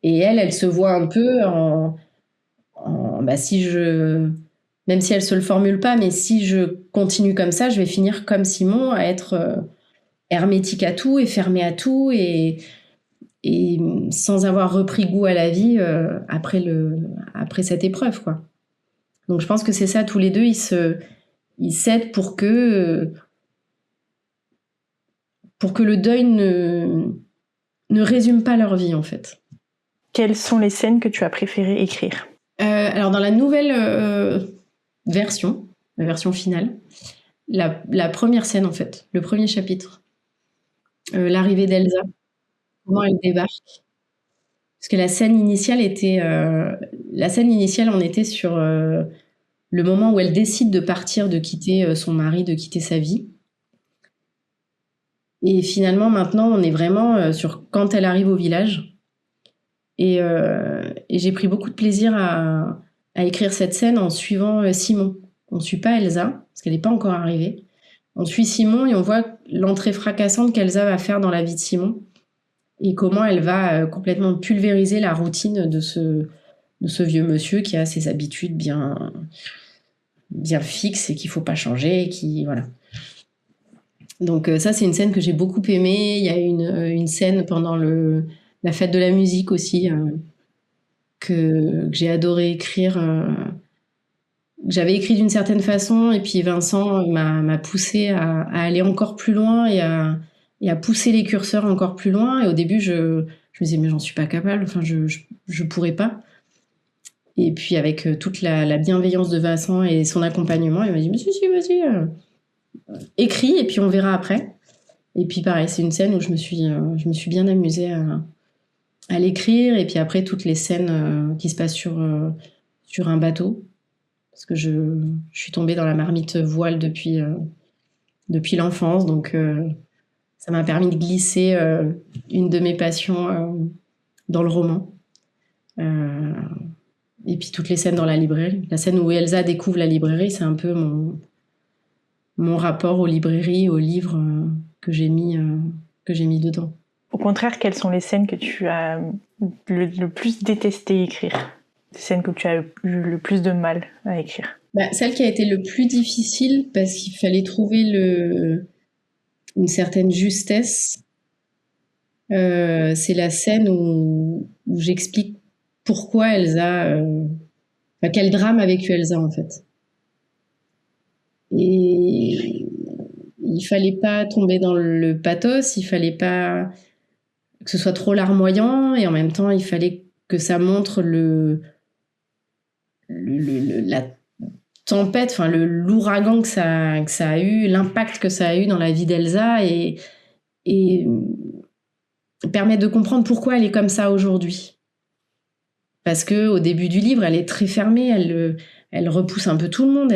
Et elle se voit un peu même si elle se le formule pas, mais si je continue comme ça, je vais finir comme Simon à être hermétique à tout et fermée à tout et sans avoir repris goût à la vie après cette épreuve, quoi. Donc je pense que c'est ça, tous les deux, ils s'aident pour que le deuil ne résume pas leur vie, en fait. Quelles sont les scènes que tu as préféré écrire ? Alors, dans la nouvelle version, la version finale, la première scène, en fait, le premier chapitre, l'arrivée d'Elsa, comment elle débarque. Parce que la scène initiale, on était sur le moment où elle décide de partir, de quitter son mari, de quitter sa vie. Et finalement, maintenant, on est vraiment sur quand elle arrive au village. Et j'ai pris beaucoup de plaisir à écrire cette scène en suivant Simon. On ne suit pas Elsa, parce qu'elle n'est pas encore arrivée. On suit Simon et on voit l'entrée fracassante qu'Elsa va faire dans la vie de Simon et comment elle va complètement pulvériser la routine de ce vieux monsieur qui a ses habitudes bien fixes et qu'il ne faut pas changer. Voilà. Donc ça, c'est une scène que j'ai beaucoup aimée. Il y a une scène pendant la fête de la musique aussi que j'ai adoré écrire. J'avais écrit d'une certaine façon et puis Vincent m'a poussé à aller encore plus loin et à pousser les curseurs encore plus loin. Et au début, je me disais, mais j'en suis pas capable, enfin, je pourrais pas. Et puis avec toute la bienveillance de Vincent et son accompagnement, il m'a dit, mais si, vas-y, écris et puis on verra après. Et puis pareil, c'est une scène où je me suis bien amusée à l'écrire. Et puis après, toutes les scènes qui se passent sur un bateau. Parce que je suis tombée dans la marmite voile depuis l'enfance. Donc ça m'a permis de glisser une de mes passions dans le roman. Et puis toutes les scènes dans la librairie. La scène où Elsa découvre la librairie, c'est un peu mon rapport aux librairies, aux livres que j'ai mis dedans. Au contraire, quelles sont les scènes que tu as le plus détesté écrire ? Les scènes que tu as eu le plus de mal à écrire ? Celle qui a été le plus difficile, parce qu'il fallait trouver une certaine justesse, c'est la scène où j'explique pourquoi Elsa... quel drame a vécu Elsa, en fait. Et il fallait pas tomber dans le pathos, il fallait pas que ce soit trop larmoyant, et en même temps, il fallait que ça montre la tempête, enfin l'ouragan que ça a eu, l'impact que ça a eu dans la vie d'Elsa, et permettre de comprendre pourquoi elle est comme ça aujourd'hui. Parce que au début du livre, elle est très fermée, elle repousse un peu tout le monde,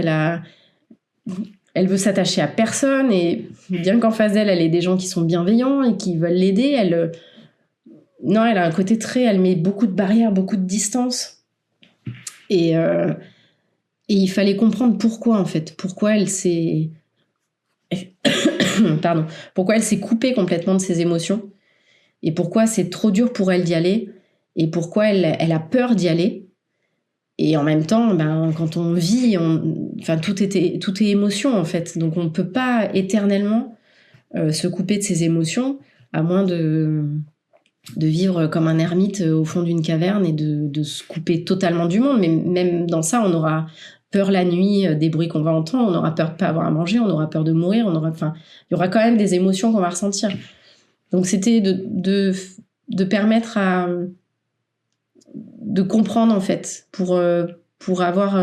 elle veut s'attacher à personne, et bien qu'en face d'elle, elle ait des gens qui sont bienveillants et qui veulent l'aider, elle a un côté elle met beaucoup de barrières, beaucoup de distance. Et il fallait comprendre pourquoi, en fait. Pourquoi elle s'est... Pardon. Pourquoi elle s'est coupée complètement de ses émotions. Et pourquoi c'est trop dur pour elle d'y aller. Et pourquoi elle a peur d'y aller. Et en même temps, quand on vit, tout est émotion, en fait. Donc on ne peut pas éternellement se couper de ses émotions, à moins de vivre comme un ermite au fond d'une caverne et de se couper totalement du monde. Mais même dans ça, on aura peur la nuit des bruits qu'on va entendre, on aura peur de ne pas avoir à manger, on aura peur de mourir, il y aura quand même des émotions qu'on va ressentir. Donc c'était de permettre de comprendre, en fait, pour avoir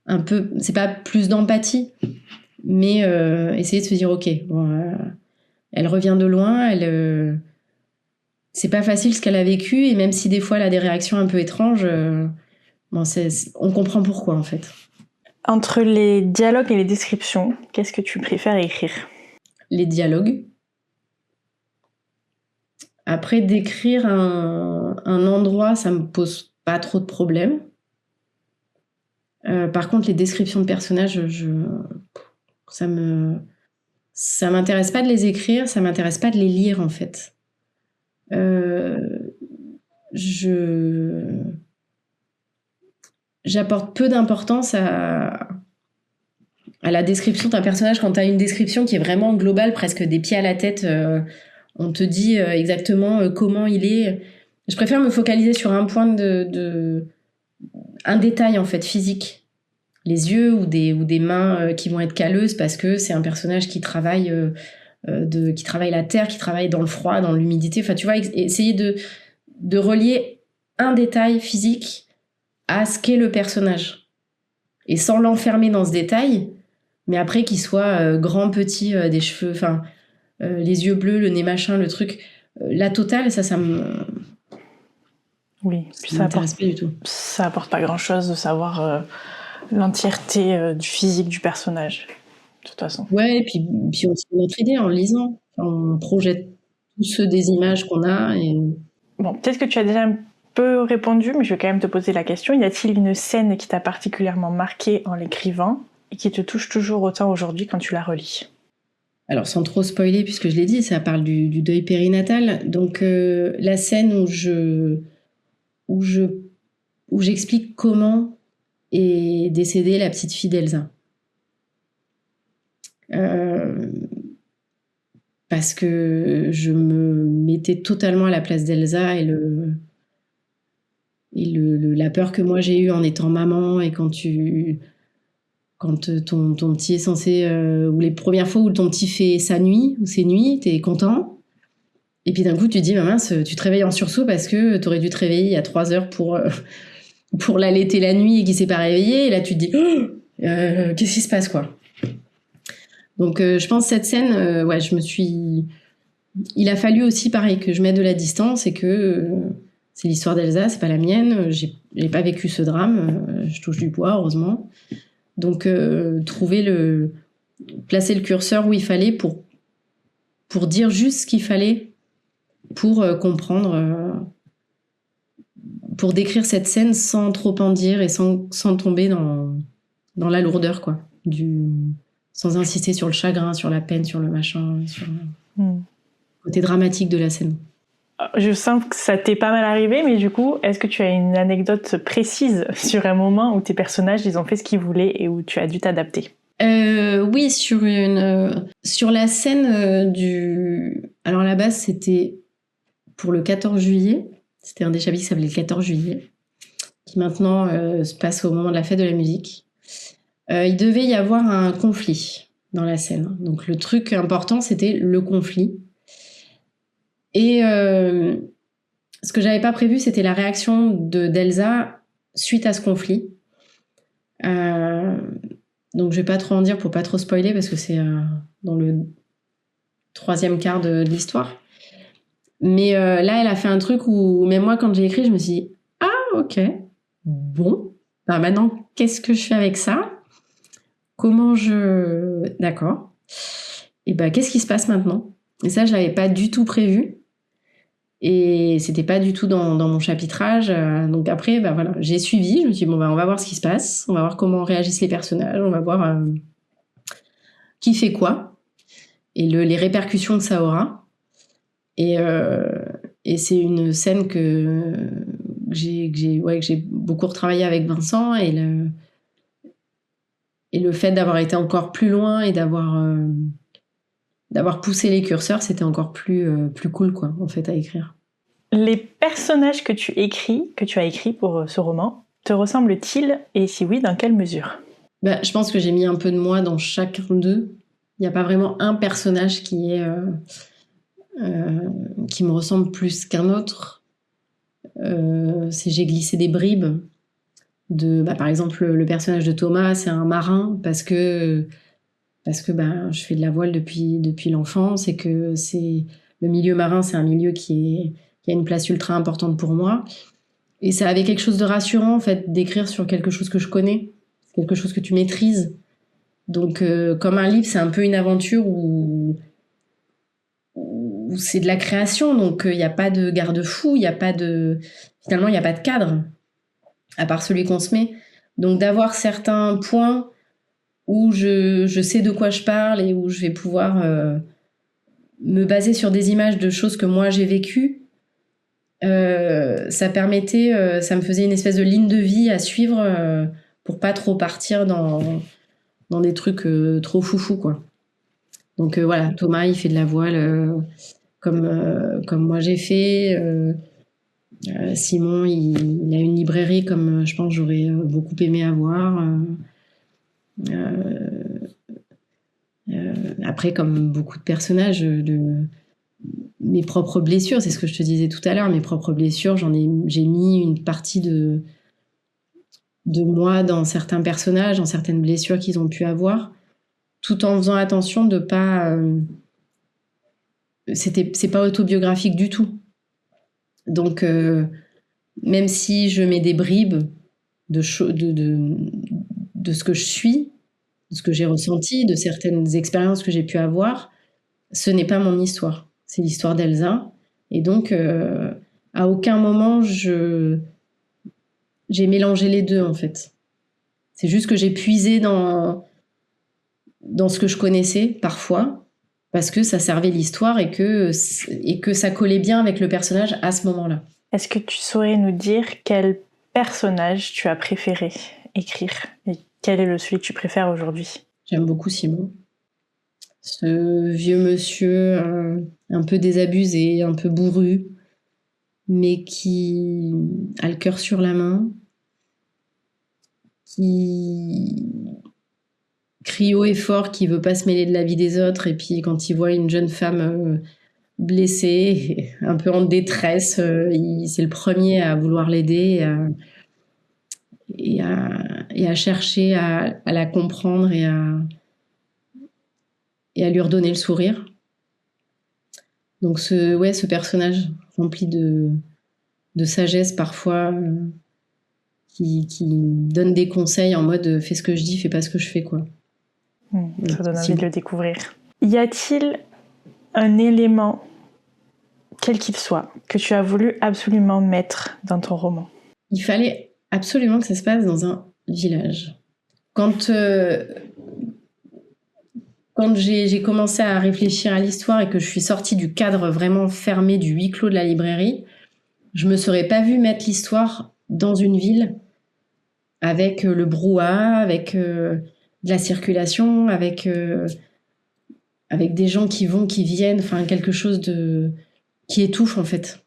un peu, c'est pas plus d'empathie, mais essayer de se dire, ok, elle revient de loin, c'est pas facile ce qu'elle a vécu, et même si des fois elle a des réactions un peu étranges, on comprend pourquoi, en fait. Entre les dialogues et les descriptions, qu'est-ce que tu préfères écrire ? Les dialogues. Après, d'écrire un endroit, ça me pose pas trop de problèmes. Par contre, les descriptions de personnages, ça m'intéresse pas de les écrire, ça m'intéresse pas de les lire, en fait. J'apporte peu d'importance à la description d'un personnage. Quand tu as une description qui est vraiment globale, presque des pieds à la tête, on te dit exactement comment il est. Je préfère me focaliser sur un point un détail en fait physique, les yeux ou des mains qui vont être calleuses parce que c'est un personnage qui travaille qui travaille la terre, qui travaille dans le froid, dans l'humidité. Enfin, tu vois, essayer de relier un détail physique à ce qu'est le personnage et sans l'enfermer dans ce détail, mais après qu'il soit grand, petit, des cheveux, enfin les yeux bleus, le nez machin, le truc, la totale, ça me oui, ça m'intéresse pas du tout. Ça apporte pas grand-chose de savoir l'entièreté du physique du personnage, de toute façon. Ouais, et puis on se fait notre idée en lisant. Enfin, on projette tous ceux des images qu'on a. Et... Bon, peut-être que tu as déjà un peu répondu, mais je vais quand même te poser la question. Y a-t-il une scène qui t'a particulièrement marquée en l'écrivant et qui te touche toujours autant aujourd'hui quand tu la relis? Alors, sans trop spoiler, puisque je l'ai dit, ça parle du deuil périnatal. Donc, la scène où j'explique comment est décédée la petite fille d'Elsa. Parce que je me mettais totalement à la place d'Elsa et la peur que moi j'ai eue en étant maman et quand ton petit est censé, ou les premières fois où ton petit fait sa nuit ou ses nuits, t'es content. Et puis d'un coup, tu te dis, mince, tu te réveilles en sursaut parce que t'aurais dû te réveiller il y a 3 heures pour l'allaiter la nuit et qu'il s'est pas réveillé. Et là, tu te dis, qu'est-ce qui se passe, quoi? Donc, je pense cette scène, ouais, il a fallu aussi, pareil, que je mette de la distance et que c'est l'histoire d'Elsa, c'est pas la mienne. J'ai pas vécu ce drame. Je touche du bois, heureusement. Donc, placer le curseur où il fallait pour dire juste ce qu'il fallait pour comprendre, pour décrire cette scène sans trop en dire et sans tomber dans la lourdeur, quoi. Sans insister sur le chagrin, sur la peine, sur le machin, sur le côté dramatique de la scène. Je sens que ça t'est pas mal arrivé, mais du coup, est-ce que tu as une anecdote précise sur un moment où tes personnages, ils ont fait ce qu'ils voulaient et où tu as dû t'adapter? Oui, sur la scène Alors, à la base, c'était pour le 14 juillet. C'était un des chapitres qui s'appelait le 14 juillet, qui maintenant se passe au moment de la fête de la musique. Il devait y avoir un conflit dans la scène. Donc, le truc important, c'était le conflit. Et ce que j'avais pas prévu, c'était la réaction d'Elsa suite à ce conflit. Donc, je vais pas trop en dire pour pas trop spoiler, parce que c'est dans le 3e quart de l'histoire. Mais là, elle a fait un truc où, même moi, quand j'ai écrit, je me suis dit, ah, ok, bon, bah, maintenant, qu'est-ce que je fais avec ça? D'accord. Et bah, qu'est-ce qui se passe maintenant? Et ça, je l'avais pas du tout prévu. Et c'était pas du tout dans mon chapitrage. Donc après, bah voilà, j'ai suivi. Je me suis dit, bon, bah, on va voir ce qui se passe. On va voir comment réagissent les personnages. On va voir qui fait quoi. Et les répercussions que ça aura. Et c'est une scène que j'ai beaucoup retravaillé avec Vincent. Et le fait d'avoir été encore plus loin et d'avoir poussé les curseurs, c'était encore plus cool, quoi, en fait, à écrire. Les personnages que tu as écrits pour ce roman, te ressemblent-ils? Et si oui, dans quelle mesure? Je pense que j'ai mis un peu de moi dans chacun d'eux. Il n'y a pas vraiment un personnage qui me ressemble plus qu'un autre. J'ai glissé des bribes par exemple, le personnage de Thomas, c'est un marin parce que je fais de la voile depuis l'enfance et que le milieu marin, c'est un milieu qui a une place ultra importante pour moi. Et ça avait quelque chose de rassurant, en fait, d'écrire sur quelque chose que je connais, quelque chose que tu maîtrises. Donc, comme un livre, c'est un peu une aventure où où c'est de la création, donc il n'y a pas de garde-fou, finalement, il n'y a pas de cadre, à part celui qu'on se met. Donc d'avoir certains points où je sais de quoi je parle et où je vais pouvoir me baser sur des images de choses que moi j'ai vécues, ça me faisait une espèce de ligne de vie à suivre pour pas trop partir dans des trucs trop foufou, quoi. Donc voilà, Thomas, il fait de la voile comme moi j'ai fait. Simon, il a une librairie comme je pense j'aurais beaucoup aimé avoir. Après, comme beaucoup de personnages, mes propres blessures, c'est ce que je te disais tout à l'heure, mes propres blessures, j'ai mis une partie de moi dans certains personnages, dans certaines blessures qu'ils ont pu avoir, tout en faisant attention de pas... c'est pas autobiographique du tout. Donc, même si je mets des bribes de ce que je suis, de ce que j'ai ressenti, de certaines expériences que j'ai pu avoir, ce n'est pas mon histoire. C'est l'histoire d'Elsa. Et donc, à aucun moment, j'ai mélangé les deux, en fait. C'est juste que j'ai puisé dans ce que je connaissais, parfois, parce que ça servait l'histoire et que ça collait bien avec le personnage à ce moment-là. Est-ce que tu saurais nous dire quel personnage tu as préféré écrire et quel est celui que tu préfères aujourd'hui? J'aime beaucoup Simon. Ce vieux monsieur un peu désabusé, un peu bourru, mais qui a le cœur sur la main, qui crie haut et fort, qui veut pas se mêler de la vie des autres, et puis quand il voit une jeune femme blessée, un peu en détresse, c'est le premier à vouloir l'aider et à chercher à la comprendre et à lui redonner le sourire. Donc ce personnage rempli de sagesse parfois, qui donne des conseils en mode fais ce que je dis, fais pas ce que je fais, quoi. Ça donne envie de le découvrir. Y a-t-il un élément, quel qu'il soit, que tu as voulu absolument mettre dans ton roman? Il fallait absolument que ça se passe dans un village. Quand j'ai commencé à réfléchir à l'histoire et que je suis sortie du cadre vraiment fermé du huis clos de la librairie, je me serais pas vue mettre l'histoire dans une ville avec le brouhaha, avec de la circulation, avec des gens qui vont, qui viennent, enfin quelque chose qui étouffe en fait.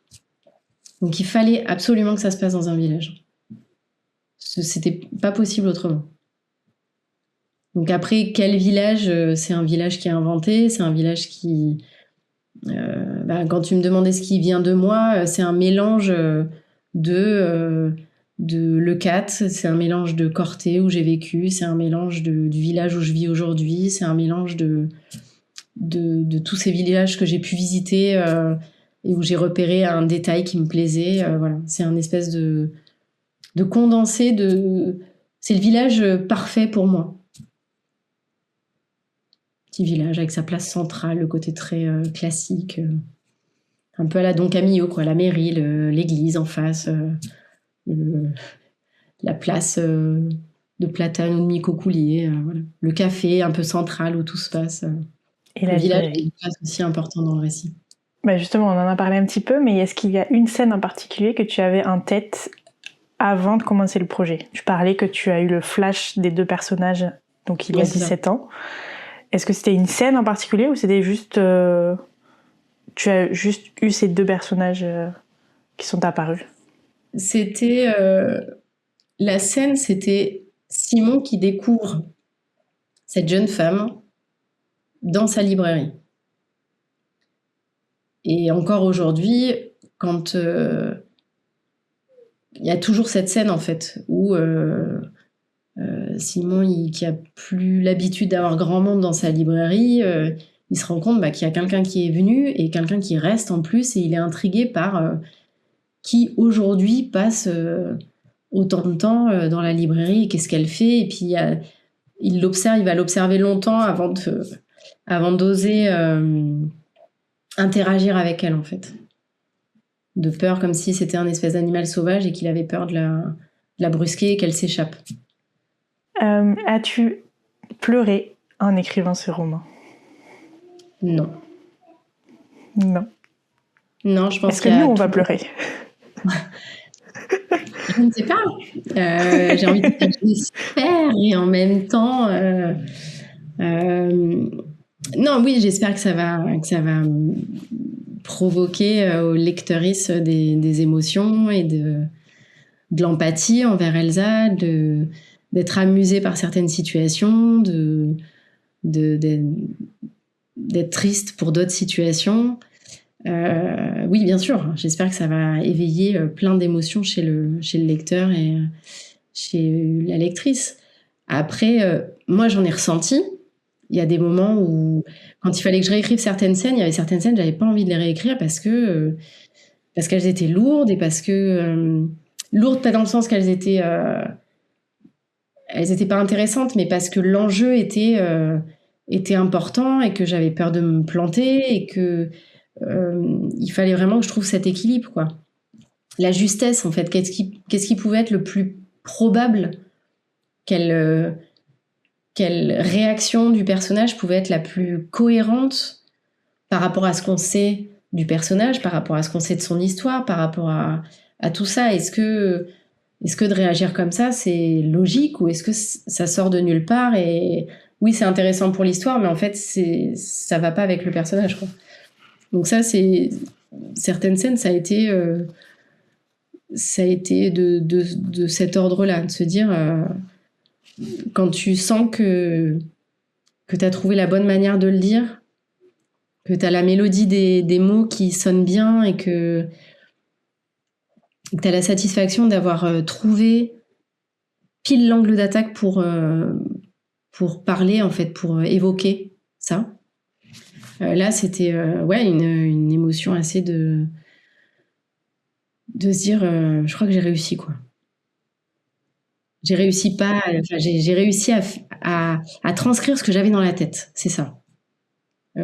Donc il fallait absolument que ça se passe dans un village. C'était pas possible autrement. Donc après, quel village? C'est un village qui est inventé, c'est un village qui... quand tu me demandais ce qui vient de moi, c'est un mélange de Leucate, c'est un mélange de Corté où j'ai vécu, c'est un mélange du village où je vis aujourd'hui, c'est un mélange de tous ces villages que j'ai pu visiter et où j'ai repéré un détail qui me plaisait. Voilà, c'est un espèce de condensé c'est le village parfait pour moi. Petit village avec sa place centrale, le côté très classique, un peu à la Don Camillo, quoi, la mairie, l'église en face, la place de Platane ou de Micocoulier, voilà. Le café un peu central où tout se passe. Et le village est une place aussi important dans le récit. Justement, on en a parlé un petit peu, mais est-ce qu'il y a une scène en particulier que tu avais en tête avant de commencer le projet? Tu parlais que tu as eu le flash des deux personnages, donc il y a 17 ans. Est-ce que c'était une scène en particulier ou c'était juste... tu as juste eu ces deux personnages qui sont apparus? C'était... la scène, c'était Simon qui découvre cette jeune femme dans sa librairie. Et encore aujourd'hui, quand... il y a toujours cette scène, en fait, où... Simon, qui a plus l'habitude d'avoir grand monde dans sa librairie, il se rend compte qu'il y a quelqu'un qui est venu et quelqu'un qui reste en plus, et il est intrigué par qui aujourd'hui passe autant de temps dans la librairie, et qu'est-ce qu'elle fait, et puis il va l'observer longtemps avant d'oser interagir avec elle, en fait. De peur, comme si c'était un espèce d'animal sauvage et qu'il avait peur de la brusquer et qu'elle s'échappe. As-tu pleuré en écrivant ce roman ? Non. Non. Non, je pense Est-ce que nous, on va pleurer ? Je ne sais pas. J'ai envie de dire j'espère, et en même temps... non, oui, j'espère que ça va provoquer aux lectrices des émotions et de l'empathie envers Elsa, d'être amusée par certaines situations, d'être triste pour d'autres situations. Oui, bien sûr, j'espère que ça va éveiller plein d'émotions chez le lecteur et chez la lectrice. Après, moi, j'en ai ressenti. Il y a des moments où, quand il fallait que je réécrive certaines scènes, il y avait certaines scènes, j'avais pas envie de les réécrire parce qu'elles étaient lourdes et parce que lourdes, pas dans le sens qu'elles étaient pas intéressantes, mais parce que l'enjeu était important et que j'avais peur de me planter et que il fallait vraiment que je trouve cet équilibre, quoi. La justesse, en fait, qu'est-ce qui pouvait être le plus probable, quelle réaction du personnage pouvait être la plus cohérente par rapport à ce qu'on sait du personnage, par rapport à ce qu'on sait de son histoire, par rapport à tout ça. Est-ce que de réagir comme ça, c'est logique, ou est-ce que ça sort de nulle part et oui, c'est intéressant pour l'histoire, mais en fait, ça va pas avec le personnage, quoi. Donc ça, c'est certaines scènes, ça a été de cet ordre-là, de se dire quand tu sens que tu as trouvé la bonne manière de le dire, que tu as la mélodie des mots qui sonnent bien et que tu as la satisfaction d'avoir trouvé pile l'angle d'attaque pour parler, en fait, pour évoquer ça. Là, c'était une émotion assez de se dire je crois que j'ai réussi, quoi. J'ai réussi à transcrire ce que j'avais dans la tête, c'est ça.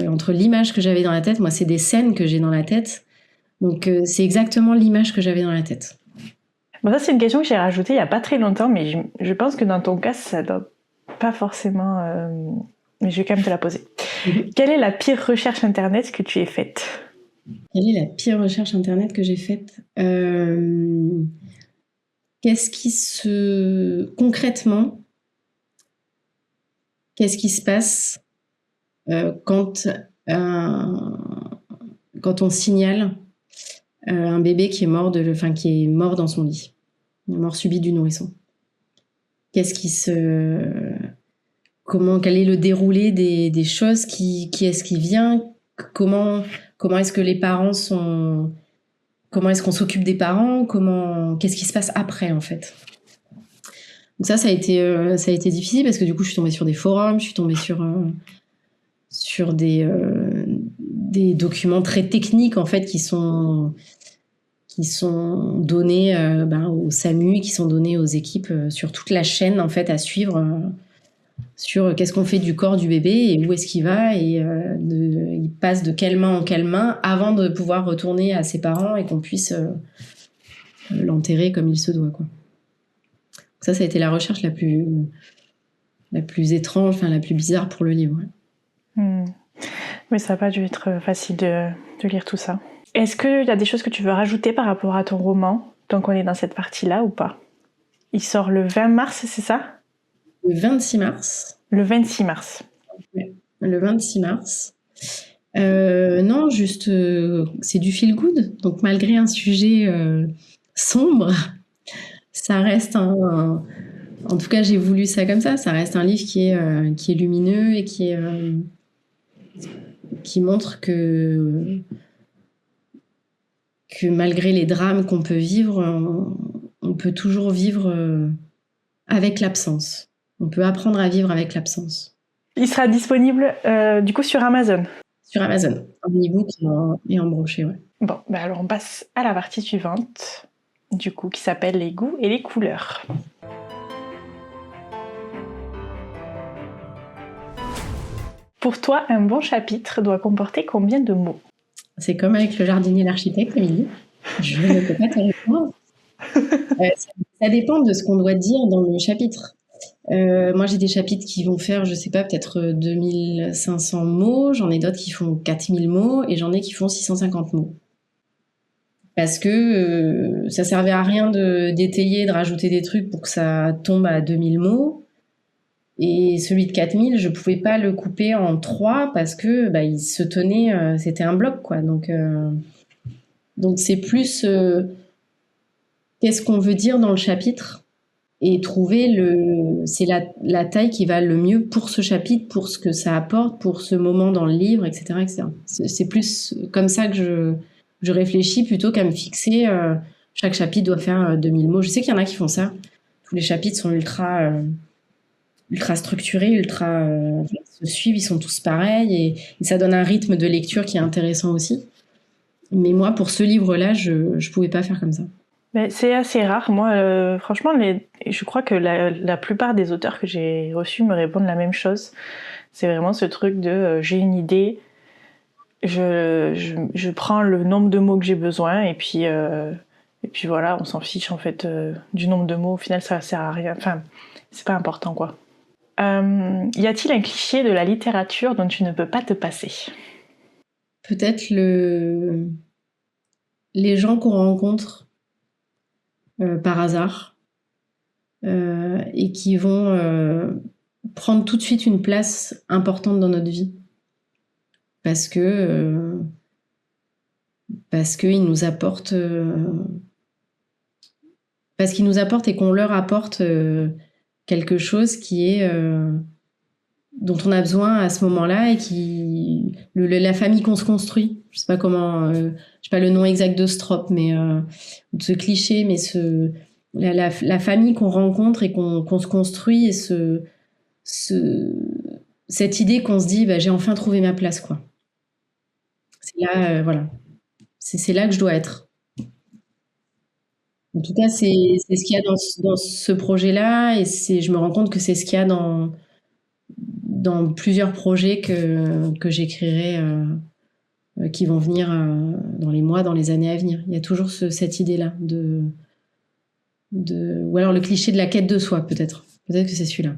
Entre l'image que j'avais dans la tête, moi, c'est des scènes que j'ai dans la tête, donc c'est exactement l'image que j'avais dans la tête. Bon, ça, c'est une question que j'ai rajoutée il n'y a pas très longtemps, mais je pense que dans ton cas, ça ne doit pas forcément... mais je vais quand même te la poser. Quelle est la pire recherche Internet que tu aies faite ? Quelle est la pire recherche Internet que j'ai faite ? Concrètement, qu'est-ce qui se passe quand on signale un bébé qui est mort dans son lit, une mort subite du nourrisson? Quel est le déroulé des choses, qui est-ce qui vient, comment est-ce que les parents sont, comment est-ce qu'on s'occupe des parents, qu'est-ce qui se passe après, en fait. Donc ça a été difficile parce que du coup je suis tombée sur des forums, je suis tombée sur des documents très techniques, en fait, qui sont donnés au SAMU, qui sont donnés aux équipes sur toute la chaîne, en fait, à suivre sur qu'est-ce qu'on fait du corps du bébé et où est-ce qu'il va et il passe de quelle main en quelle main avant de pouvoir retourner à ses parents et qu'on puisse l'enterrer comme il se doit, quoi. Ça a été la recherche la plus étrange, la plus bizarre pour le livre. Oui, ça n'a pas dû être facile de lire tout ça. Est-ce qu'il y a des choses que tu veux rajouter par rapport à ton roman, tant qu'on est dans cette partie-là, ou pas ? Il sort le 20 mars, c'est ça ? Le 26 mars. Le 26 mars. Ouais, le 26 mars. Non, juste, c'est du feel good. Donc, malgré un sujet sombre, ça reste en tout cas, j'ai voulu ça comme ça. Ça reste un livre qui est lumineux et qui montre que malgré les drames qu'on peut vivre, on peut toujours vivre avec l'absence. On peut apprendre à vivre avec l'absence. Il sera disponible du coup sur Amazon. Sur Amazon, en e-book et en brochet, ouais. Bon, alors on passe à la partie suivante, du coup, qui s'appelle les goûts et les couleurs. Pour toi, un bon chapitre doit comporter combien de mots ? C'est comme avec le jardinier et l'architecte, Émilie. Je ne peux pas te répondre. Ça dépend de ce qu'on doit dire dans le chapitre. Moi, j'ai des chapitres qui vont faire, je sais pas, peut-être 2500 mots. J'en ai d'autres qui font 4000 mots et j'en ai qui font 650 mots. Parce que ça servait à rien d'étayer, de rajouter des trucs pour que ça tombe à 2000 mots. Et celui de 4000, je pouvais pas le couper en 3 parce que il se tenait, c'était un bloc, quoi. Donc c'est plus qu'est-ce qu'on veut dire dans le chapitre et trouver c'est la taille qui va le mieux pour ce chapitre, pour ce que ça apporte, pour ce moment dans le livre, etc., etc. C'est plus comme ça que je réfléchis plutôt qu'à me fixer. Chaque chapitre doit faire 2000 mots. Je sais qu'il y en a qui font ça. Tous les chapitres sont ultra structurés, ils se suivent, ils sont tous pareils et ça donne un rythme de lecture qui est intéressant aussi. Mais moi, pour ce livre-là, je pouvais pas faire comme ça. Mais c'est assez rare. Moi, franchement, je crois que la plupart des auteurs que j'ai reçus me répondent la même chose. C'est vraiment ce truc de j'ai une idée, je prends le nombre de mots que j'ai besoin et puis voilà, on s'en fiche en fait du nombre de mots. Au final, ça sert à rien. Enfin, c'est pas important, quoi. Y a-t-il un cliché de la littérature dont tu ne peux pas te passer ? Peut-être les gens qu'on rencontre par hasard et qui vont prendre tout de suite une place importante dans notre vie parce que ils nous apportent parce qu'ils nous apportent et qu'on leur apporte quelque chose qui est dont on a besoin à ce moment-là et la famille qu'on se construit. Je sais pas comment, je sais pas le nom exact de ce trope, mais de ce cliché, mais la famille qu'on rencontre et qu'on se construit et cette idée qu'on se dit, j'ai enfin trouvé ma place, quoi. C'est là, voilà. C'est là que je dois être. En tout cas, c'est ce qu'il y a dans ce projet-là et je me rends compte que c'est ce qu'il y a dans plusieurs projets que j'écrirai qui vont venir dans les mois, dans les années à venir. Il y a toujours cette idée-là ou alors le cliché de la quête de soi, peut-être. Peut-être que c'est celui-là.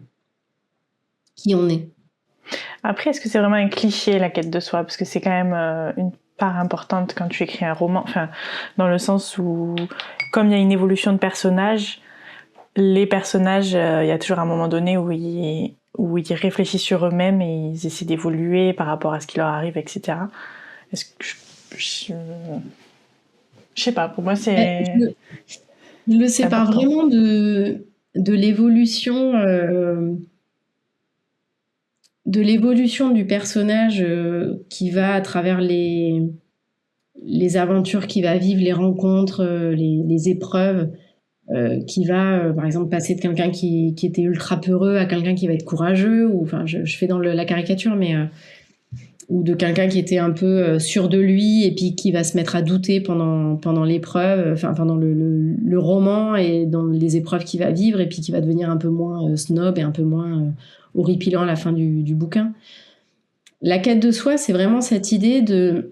Qui on est. Après, est-ce que c'est vraiment un cliché, la quête de soi ? Parce que c'est quand même une part importante quand tu écris un roman, enfin, dans le sens où, comme il y a une évolution de personnages, les personnages, il y a toujours un moment donné où ils réfléchissent sur eux-mêmes et ils essaient d'évoluer par rapport à ce qui leur arrive, etc. Est-ce que je sais pas, pour moi c'est... Je le sépare vraiment de l'évolution du personnage qui va à travers les aventures qu'il va vivre, les rencontres, les épreuves, qui va, par exemple, passer de quelqu'un qui était ultra peureux à quelqu'un qui va être courageux, ou enfin, je fais dans la caricature, mais ou de quelqu'un qui était un peu sûr de lui et puis qui va se mettre à douter pendant l'épreuve, enfin pendant le roman et dans les épreuves qu'il va vivre et puis qui va devenir un peu moins snob et un peu moins horripilant à la fin du bouquin. La quête de soi, c'est vraiment cette idée de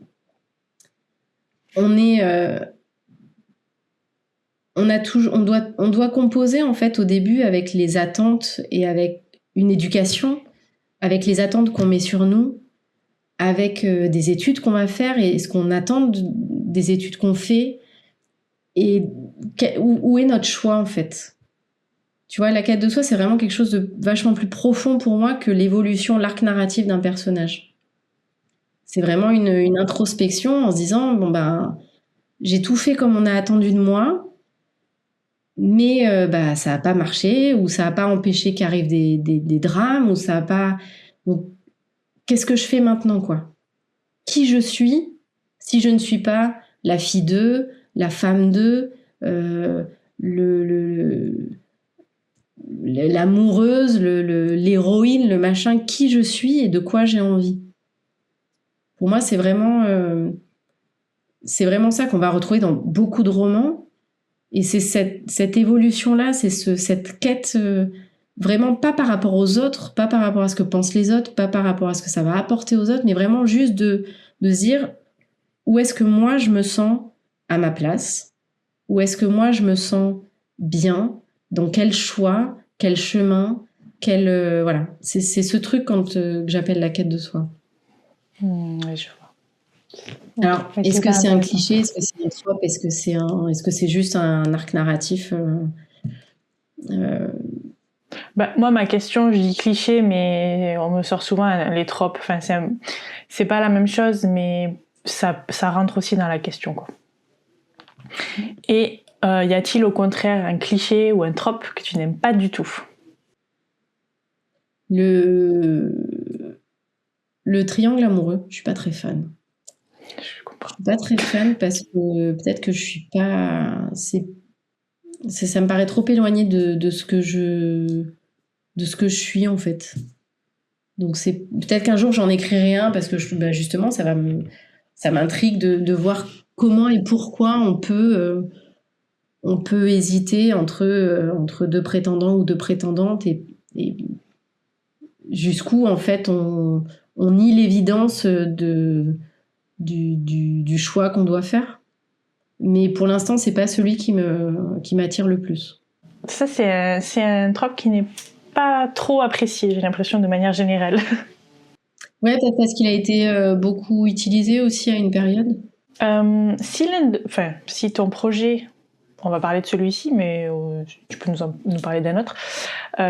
on doit composer en fait au début avec les attentes et avec une éducation, avec les attentes qu'on met sur nous, avec des études qu'on va faire et ce qu'on attend des études qu'on fait et où est notre choix en fait. Tu vois, la quête de soi, c'est vraiment quelque chose de vachement plus profond pour moi que l'évolution, l'arc narratif d'un personnage. C'est vraiment une introspection en se disant, j'ai tout fait comme on a attendu de moi, mais ça n'a pas marché, ou ça n'a pas empêché qu'arrivent des drames, ou ça n'a pas... Donc, qu'est-ce que je fais maintenant, quoi ? Qui je suis si je ne suis pas la fille d'eux, la femme d'eux, l'amoureuse, l'héroïne, le machin, qui je suis et de quoi j'ai envie. Pour moi, c'est vraiment ça qu'on va retrouver dans beaucoup de romans. Et c'est cette évolution-là, c'est cette quête vraiment pas par rapport aux autres, pas par rapport à ce que pensent les autres, pas par rapport à ce que ça va apporter aux autres, mais vraiment juste de se dire où est-ce que moi je me sens à ma place, où est-ce que moi je me sens bien, dans quel choix, quel chemin, voilà. C'est ce truc que j'appelle la quête de soi. Ouais, je vois. Alors, Ouais, est-ce que hyper c'est un intéressant. cliché? Est-ce que c'est un trope? Est-ce que c'est juste un arc narratif? Moi, ma question, je dis cliché, mais on me sort souvent les tropes. Enfin, c'est pas la même chose, mais ça rentre aussi dans la question, quoi. Et y a-t-il au contraire un cliché ou un trope que tu n'aimes pas du tout? Le triangle amoureux, je suis pas très fan. Je comprends. Je suis pas très fan parce que peut-être que je suis pas. Ça me paraît trop éloigné de ce que je suis en fait. Donc c'est peut-être qu'un jour j'en écrirai un parce que justement ça m'intrigue de voir comment et pourquoi on peut hésiter entre deux prétendants ou deux prétendantes et jusqu'où en fait on nie l'évidence du choix qu'on doit faire. Mais pour l'instant, c'est pas celui qui m'attire le plus. Ça, c'est un trope qui n'est pas trop apprécié, j'ai l'impression, de manière générale. Ouais, peut-être parce qu'il a été beaucoup utilisé aussi à une période. Si ton projet, on va parler de celui-ci, mais tu peux nous parler d'un autre,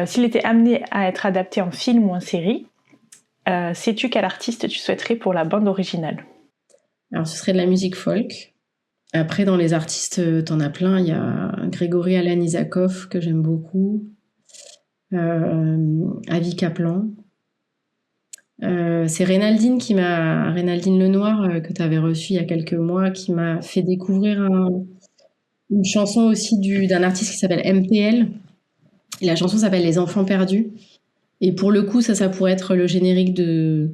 s'il était amené à être adapté en film ou en série, sais-tu quel artiste tu souhaiterais pour la bande originale? Alors, ce serait de la musique folk. Après, dans les artistes, t'en as plein. Il y a Grégory Alan Isakov, que j'aime beaucoup. Avi Kaplan. C'est Reynaldine Lenoir, que tu avais reçu il y a quelques mois, qui m'a fait découvrir une chanson aussi d'un artiste qui s'appelle MPL. Et la chanson s'appelle Les Enfants Perdus. Et pour le coup, ça pourrait être le générique de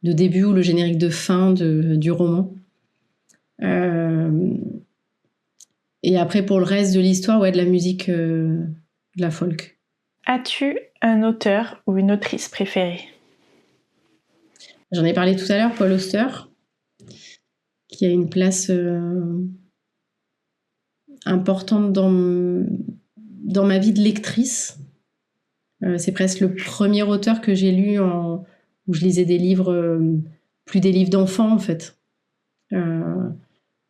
début ou le générique de fin du roman. Et après, pour le reste de l'histoire, ouais, de la musique, de la folk. As-tu un auteur ou une autrice préférée? J'en ai parlé tout à l'heure, Paul Auster, qui a une place importante dans ma vie de lectrice. C'est presque le premier auteur que j'ai lu où je lisais des livres, plus des livres d'enfants en fait.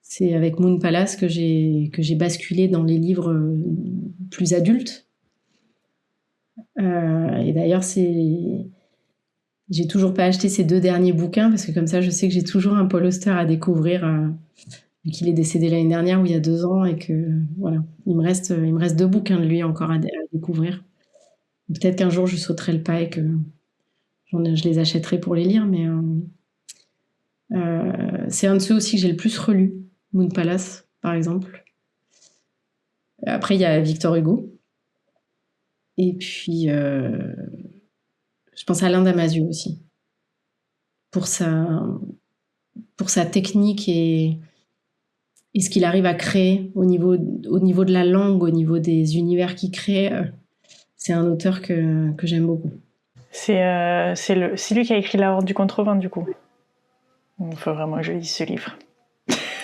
C'est avec Moon Palace que j'ai basculé dans les livres plus adultes. Et d'ailleurs, j'ai toujours pas acheté ces 2 derniers bouquins parce que comme ça, je sais que j'ai toujours un Paul Auster à découvrir, vu qu'il est décédé l'année dernière ou il y a 2 ans et que voilà, il me reste 2 bouquins de lui encore à découvrir. Peut-être qu'un jour je sauterai le pas et que je les achèterai pour les lire, mais c'est un de ceux aussi que j'ai le plus relu, Moon Palace, par exemple. Après, il y a Victor Hugo. Et puis, je pense à Alain Damasio aussi. Pour sa technique et ce qu'il arrive à créer au niveau de la langue, au niveau des univers qu'il crée, c'est un auteur que j'aime beaucoup. C'est lui qui a écrit La Horde du Contrevent, du coup. Il faut vraiment que je lise ce livre.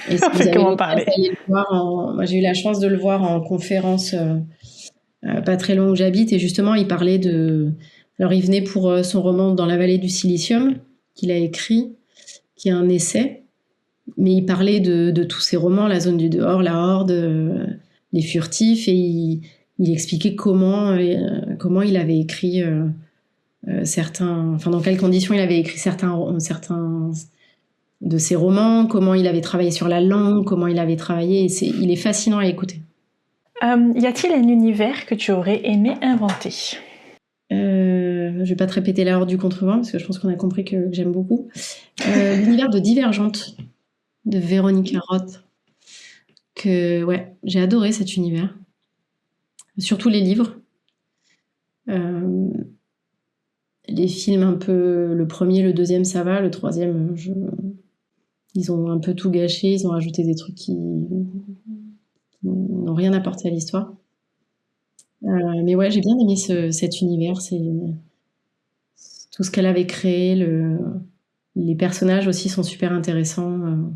Et si vous avez l'occasion d'aller le voir, moi j'ai eu la chance de le voir en conférence pas très loin où j'habite, et justement il parlait alors il venait pour son roman Dans la vallée du silicium qu'il a écrit, qui est un essai, mais il parlait de tous ses romans, La zone du dehors, La Horde, Les Furtifs, et il expliquait comment il avait écrit dans quelles conditions il avait écrit certains de ses romans, comment il avait travaillé sur la langue, comment il avait travaillé. Il est fascinant à écouter. Y a-t-il un univers que tu aurais aimé inventer? Je vais pas te répéter La Horde du Contrevent parce que je pense qu'on a compris que j'aime beaucoup. L'univers de Divergente de Véronica Roth. J'ai adoré cet univers. Surtout les livres. Les films un peu, le premier, le deuxième ça va, le troisième ils ont un peu tout gâché, ils ont rajouté des trucs qui n'ont rien apporté à l'histoire. Mais ouais, j'ai bien aimé cet univers, c'est tout ce qu'elle avait créé, les personnages aussi sont super intéressants.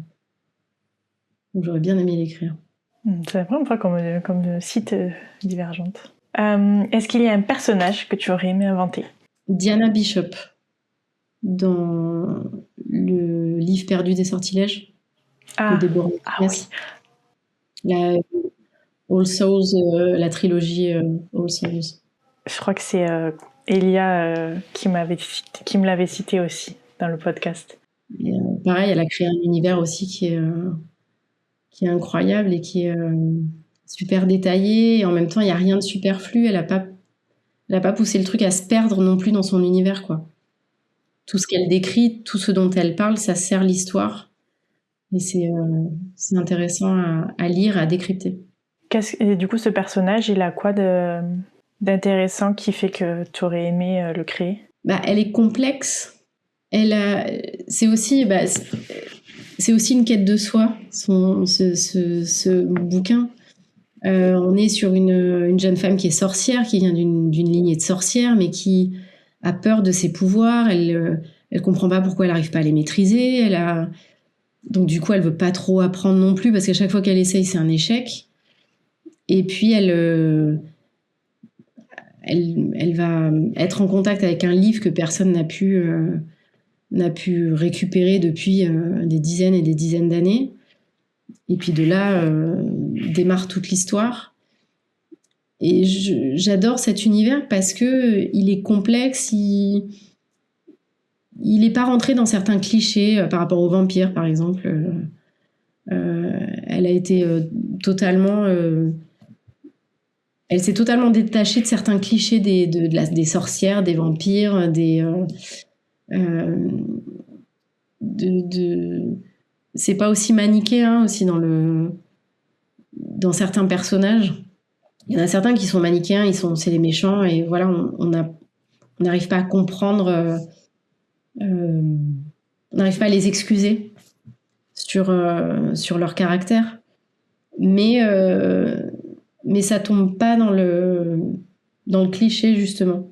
Donc j'aurais bien aimé l'écrire. C'est vraiment pas comme site divergente. Est-ce qu'il y a un personnage que tu aurais aimé inventer? Diana Bishop, dans le livre perdu des sortilèges de Deborah Smith. La All Souls, la trilogie All Souls. Je crois que c'est Elia qui me l'avait cité aussi dans le podcast. Et, pareil, elle a créé un univers aussi qui est incroyable et qui est super détaillé. Et en même temps, il n'y a rien de superflu. Elle n'a pas poussé le truc à se perdre non plus dans son univers, quoi. Tout ce qu'elle décrit, tout ce dont elle parle, ça sert l'histoire. Et c'est intéressant à lire, à décrypter. Et du coup, ce personnage, il a quoi d'intéressant qui fait que tu aurais aimé le créer? Elle est complexe. C'est aussi une quête de soi, ce bouquin. On est sur une jeune femme qui est sorcière, qui vient d'une lignée de sorcières, mais qui a peur de ses pouvoirs. Elle comprend pas pourquoi elle n'arrive pas à les maîtriser. Donc du coup, elle veut pas trop apprendre non plus, parce qu'à chaque fois qu'elle essaye, c'est un échec. Et puis elle va être en contact avec un livre que personne n'a pu récupérer depuis des dizaines et des dizaines d'années. Et puis de là démarre toute l'histoire. Et j'adore cet univers parce que il est complexe, il n'est pas rentré dans certains clichés par rapport aux vampires, par exemple. Elle a été elle s'est totalement détachée de certains clichés des sorcières, des vampires, c'est pas aussi manichéen aussi dans certains personnages. Il y en a certains qui sont manichéens, c'est les méchants, et voilà, on n'arrive pas à comprendre, on n'arrive pas à les excuser sur leur caractère. Mais ça tombe pas dans le cliché, justement.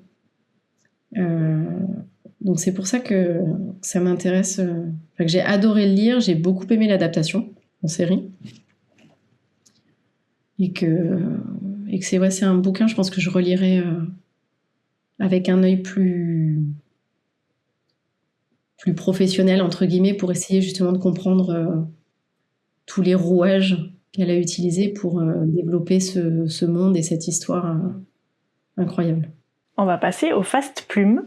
Donc c'est pour ça que ça m'intéresse, que j'ai adoré le lire, j'ai beaucoup aimé l'adaptation en série. Et que c'est un bouquin, je pense que je relirai avec un œil plus professionnel, entre guillemets, pour essayer justement de comprendre tous les rouages qu'elle a utilisés pour développer ce monde et cette histoire incroyable. On va passer au Fast Plume.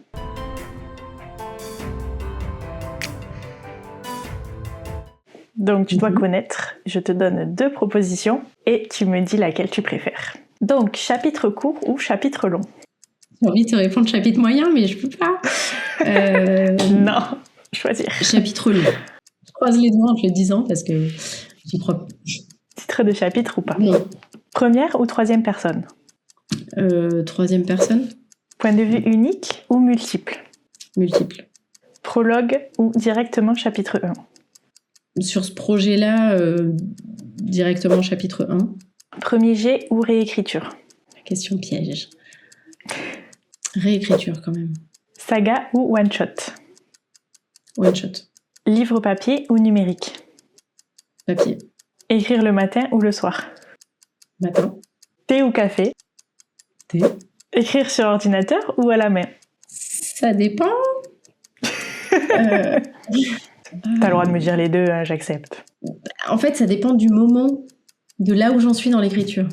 Donc tu dois connaître, je te donne 2 propositions et tu me dis laquelle tu préfères. Donc chapitre court ou chapitre long? J'ai envie de te répondre chapitre moyen, mais je peux pas. Non, choisir. Chapitre long. Je croise les doigts en te le disant parce que j'y crois. Titre de chapitre ou pas? Non. Première ou troisième personne? Troisième personne. Point de vue unique ou multiple? Multiple. Prologue ou directement chapitre 1? Sur ce projet-là, directement chapitre 1. Premier jet ou réécriture? Question piège. Réécriture quand même. Saga ou one-shot? One-shot. Livre papier ou numérique? Papier. Écrire le matin ou le soir? Matin. Thé ou café? Thé. Écrire sur ordinateur ou à la main? Ça dépend. T'as le droit de me dire les deux, hein, j'accepte. En fait, ça dépend du moment, de là où j'en suis dans l'écriture.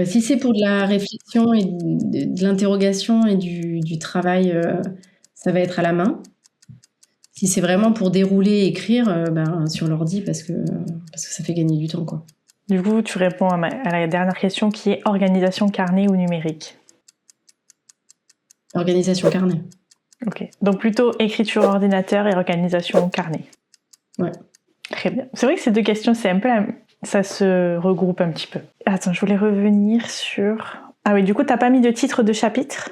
Si c'est pour de la réflexion et de l'interrogation et du travail, ça va être à la main. Si c'est vraiment pour dérouler et écrire, sur l'ordi, parce que ça fait gagner du temps, quoi. Du coup, tu réponds à la dernière question qui est organisation carnet ou numérique? Organisation carnet. Ok, donc plutôt écriture ordinateur et organisation carnet. Ouais. Très bien. C'est vrai que ces 2 questions, c'est un peu ça se regroupe un petit peu. Attends, je voulais revenir sur... Ah oui, du coup, t'as pas mis de titre de chapitre?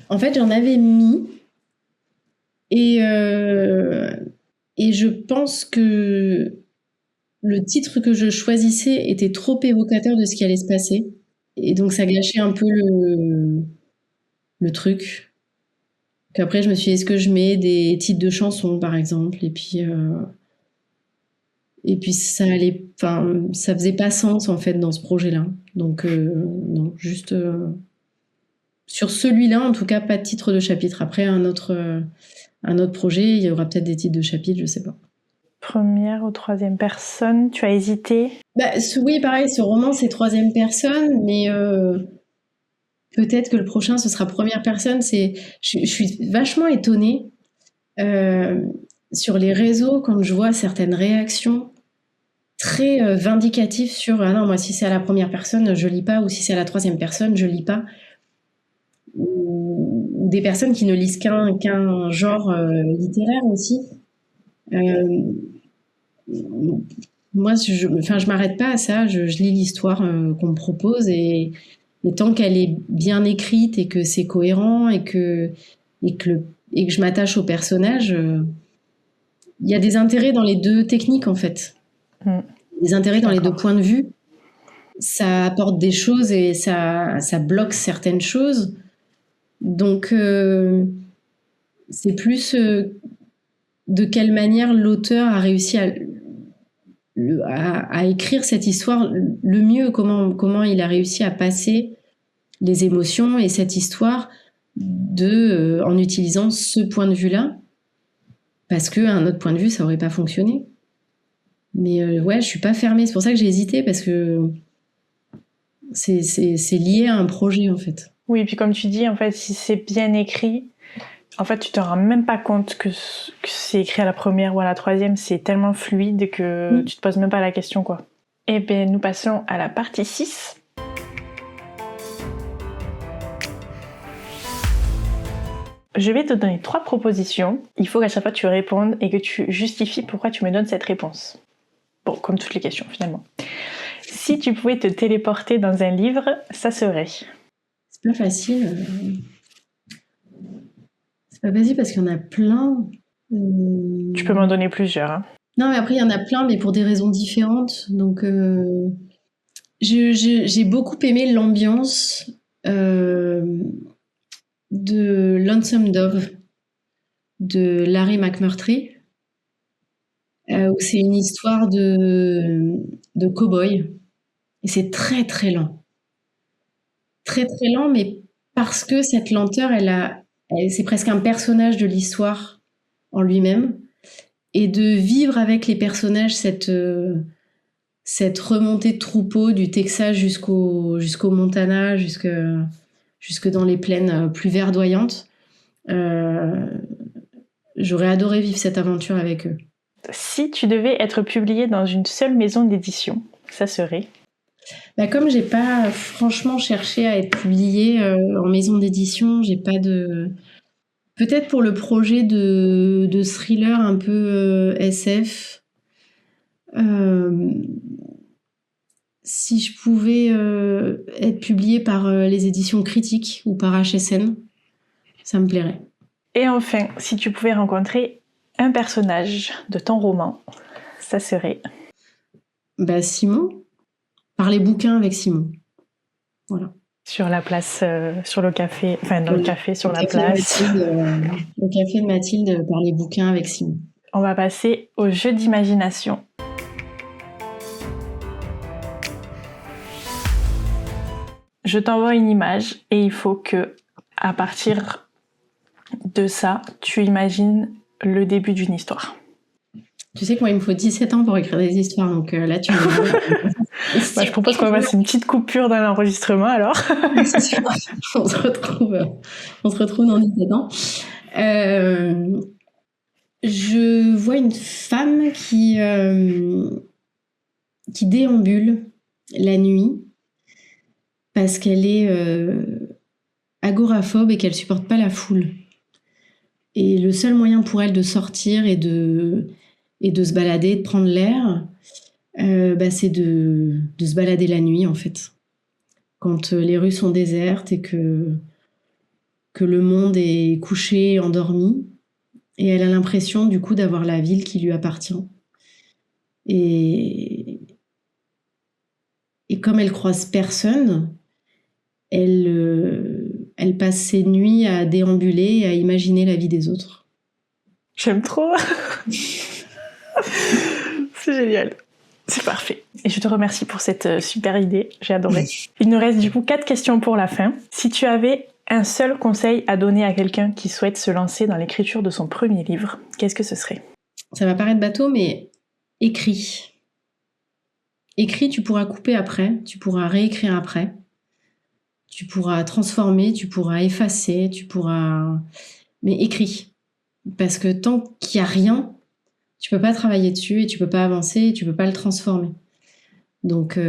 En fait, j'en avais mis. Et je pense que le titre que je choisissais était trop évocateur de ce qui allait se passer. Et donc, ça gâchait un peu le truc. Qu'après, je me suis dit, est-ce que je mets des titres de chansons, par exemple? Et puis Et puis ça faisait pas sens en fait dans ce projet-là. Donc non, juste sur celui-là en tout cas, pas de titre de chapitre. Après un autre projet, il y aura peut-être des titres de chapitre, je sais pas. Première ou troisième personne, tu as hésité? Oui, pareil, ce roman c'est troisième personne, mais peut-être que le prochain ce sera première personne. Je suis vachement étonnée sur les réseaux quand je vois certaines réactions très vindicatif sur ah non, moi si c'est à la première personne je lis pas, ou si c'est à la troisième personne je lis pas, ou des personnes qui ne lisent qu'un genre littéraire aussi. Moi je m'arrête pas à ça, je lis l'histoire qu'on me propose, et tant qu'elle est bien écrite et que c'est cohérent et que je m'attache au personnage, il y a des intérêts dans les deux techniques en fait. Des intérêts dans les deux points de vue. Ça apporte des choses et ça bloque certaines choses. Donc, c'est plus de quelle manière l'auteur a réussi à écrire cette histoire le mieux, comment il a réussi à passer les émotions et cette histoire en utilisant ce point de vue-là, parce qu'un autre point de vue, ça aurait pas fonctionné. Mais ouais, je suis pas fermée. C'est pour ça que j'ai hésité, parce que c'est lié à un projet, en fait. Oui, et puis comme tu dis, en fait, si c'est bien écrit, en fait, tu te rends même pas compte que c'est écrit à la première ou à la troisième. C'est tellement fluide que tu te poses même pas la question, quoi. Et bien, nous passons à la partie 6. Je vais te donner 3 propositions. Il faut qu'à chaque fois tu répondes et que tu justifies pourquoi tu me donnes cette réponse. Bon, comme toutes les questions, finalement. Si tu pouvais te téléporter dans un livre, ça serait? C'est pas facile. C'est pas facile parce qu'il y en a plein. Tu peux m'en donner plusieurs. Hein. Non, mais après, il y en a plein, mais pour des raisons différentes. Donc, j'ai beaucoup aimé l'ambiance de Lonesome Dove de Larry McMurtry, où c'est une histoire de cow-boy. Et c'est très, très lent. Très, très lent, mais parce que cette lenteur, c'est presque un personnage de l'histoire en lui-même. Et de vivre avec les personnages cette remontée de troupeau du Texas jusqu'au Montana, jusque dans les plaines plus verdoyantes. J'aurais adoré vivre cette aventure avec eux. Si tu devais être publié dans une seule maison d'édition, ça serait? Comme j'ai pas franchement cherché à être publiée en maison d'édition, j'ai pas de... Peut-être pour le projet de thriller un peu SF. Si je pouvais être publiée par les éditions critiques ou par HSN, ça me plairait. Et enfin, si tu pouvais rencontrer un personnage de ton roman, ça serait? Simon. Par les bouquins avec Simon. Voilà. Sur la place, sur le café, enfin dans le café, sur la place. Le café de Mathilde, par les bouquins avec Simon. On va passer au jeu d'imagination. Je t'envoie une image et il faut que, à partir de ça, tu imagines le début d'une histoire. Tu sais que moi, il me faut 17 ans pour écrire des histoires, donc là, tu me... Je propose qu'on fasse une petite coupure dans l'enregistrement, alors. C'est sûr. On se retrouve dans 17 ans. Je vois une femme qui déambule la nuit parce qu'elle est agoraphobe et qu'elle supporte pas la foule. Et le seul moyen pour elle de sortir et de se balader, de prendre l'air, c'est de se balader la nuit, en fait. Quand les rues sont désertes et que le monde est couché, endormi, et elle a l'impression, du coup, d'avoir la ville qui lui appartient. Et comme elle croise personne, elle passe ses nuits à déambuler et à imaginer la vie des autres. J'aime trop. C'est génial. C'est parfait. Et je te remercie pour cette super idée. J'ai adoré. Il nous reste du coup 4 questions pour la fin. Si tu avais un seul conseil à donner à quelqu'un qui souhaite se lancer dans l'écriture de son premier livre, qu'est-ce que ce serait ? Ça va paraître bateau, mais écris. Écris, tu pourras couper après, tu pourras réécrire après, tu pourras transformer, tu pourras effacer, Mais écris. Parce que tant qu'il n'y a rien, tu peux pas travailler dessus et tu peux pas avancer et tu peux pas le transformer. Donc,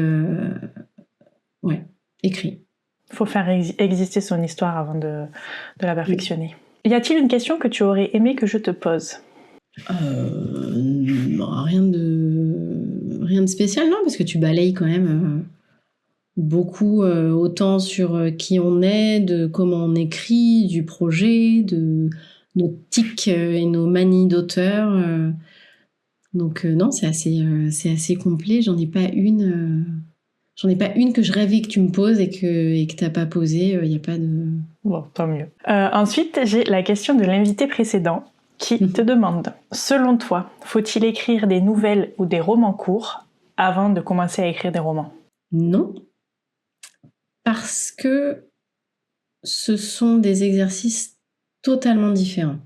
ouais, écris. Il faut faire exister son histoire avant de la perfectionner. Oui. Y a-t-il une question que tu aurais aimé que je te pose ? Rien de spécial, non, parce que tu balayes quand même beaucoup, autant sur qui on est, de comment on écrit, du projet, de nos tics et nos manies d'auteur. Donc non, c'est assez complet. J'en ai pas une que je rêvais que tu me poses et que t'as pas posé. Il y a pas de... Bon, tant mieux. Ensuite, j'ai la question de l'invité précédent qui te demande, selon toi, faut-il écrire des nouvelles ou des romans courts avant de commencer à écrire des romans ? Non, parce que ce sont des exercices totalement différents.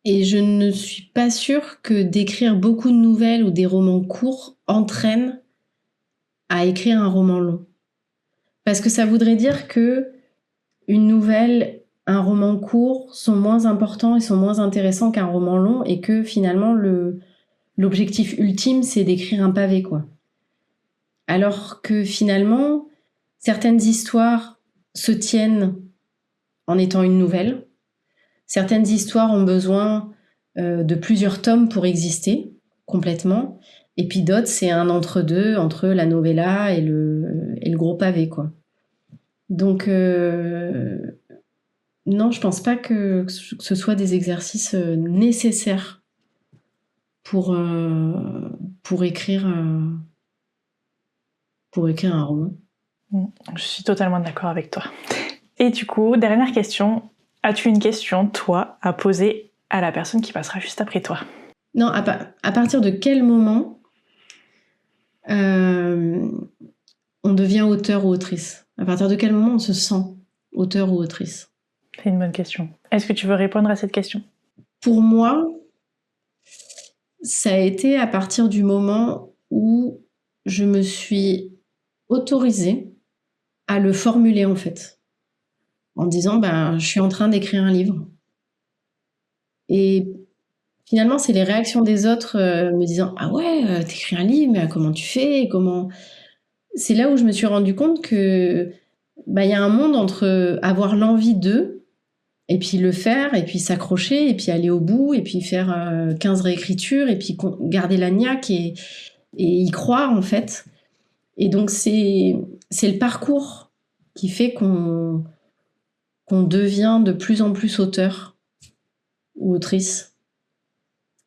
Et je ne suis pas sûre que d'écrire beaucoup de nouvelles ou des romans courts entraîne à écrire un roman long. Parce que ça voudrait dire que une nouvelle, un roman court sont moins importants et sont moins intéressants qu'un roman long et que finalement l'objectif ultime c'est d'écrire un pavé, quoi. Alors que finalement, certaines histoires se tiennent en étant une nouvelle. Certaines histoires ont besoin de plusieurs tomes pour exister complètement. Et puis d'autres, c'est un entre-deux entre la novella et le gros pavé, quoi. Donc, non, je pense pas que ce soit des exercices nécessaires pour écrire un roman. Je suis totalement d'accord avec toi. Et du coup, dernière question, as-tu une question, toi, à poser à la personne qui passera juste après toi ? Non, à partir de quel moment on devient auteur ou autrice ? À partir de quel moment on se sent auteur ou autrice ? C'est une bonne question. Est-ce que tu veux répondre à cette question ? Pour moi, ça a été à partir du moment où je me suis autorisée à le formuler, en fait. En disant, je suis en train d'écrire un livre. Et finalement, c'est les réactions des autres me disant « Ah ouais, t'écris un livre, mais comment tu fais ? Comment... » C'est là où je me suis rendu compte que y a un monde entre avoir l'envie d'eux, et puis le faire, et puis s'accrocher, et puis aller au bout, et puis faire 15 réécritures, et puis garder la niaque et y croire, en fait. Et donc, c'est le parcours qui fait qu'on devient de plus en plus auteur ou autrice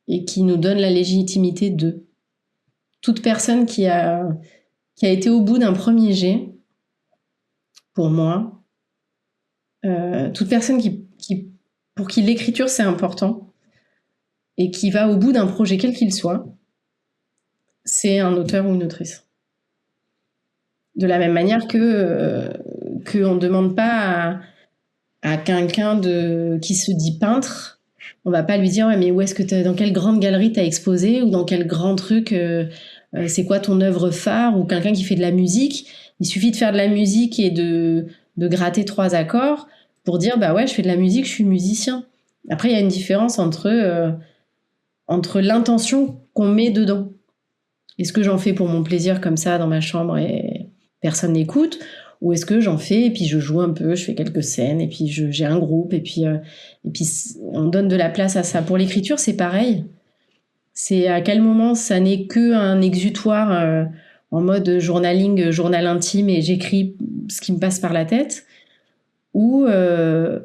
et qui nous donne la légitimité d'eux. Toute personne qui a été au bout d'un premier jet, pour moi, toute personne pour qui l'écriture c'est important et qui va au bout d'un projet quel qu'il soit, c'est un auteur ou une autrice. De la même manière que on ne demande pas à quelqu'un qui se dit peintre, on va pas lui dire ouais, mais dans quelle grande galerie t'as exposé ou dans quel grand truc, c'est quoi ton œuvre phare, ou quelqu'un qui fait de la musique, il suffit de faire de la musique et de gratter 3 accords pour dire bah ouais, je fais de la musique, je suis musicien. Après il y a une différence entre l'intention qu'on met dedans. Est-ce que j'en fais pour mon plaisir comme ça dans ma chambre et personne n'écoute, ou est-ce que j'en fais et puis je joue un peu, je fais quelques scènes et puis j'ai un groupe et puis on donne de la place à ça. Pour l'écriture, c'est pareil. C'est à quel moment ça n'est qu'un exutoire en mode journaling, journal intime et j'écris ce qui me passe par la tête, ou à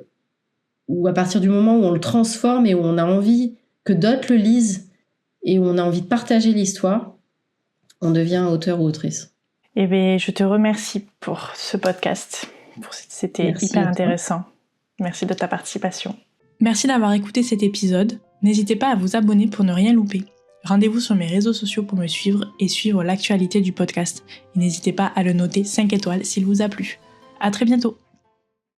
partir du moment où on le transforme et où on a envie que d'autres le lisent et où on a envie de partager l'histoire, on devient auteur ou autrice. Eh bien, je te remercie pour ce podcast. C'était hyper intéressant. Merci de ta participation. Merci d'avoir écouté cet épisode. N'hésitez pas à vous abonner pour ne rien louper. Rendez-vous sur mes réseaux sociaux pour me suivre et suivre l'actualité du podcast. Et n'hésitez pas à le noter 5 étoiles s'il vous a plu. À très bientôt!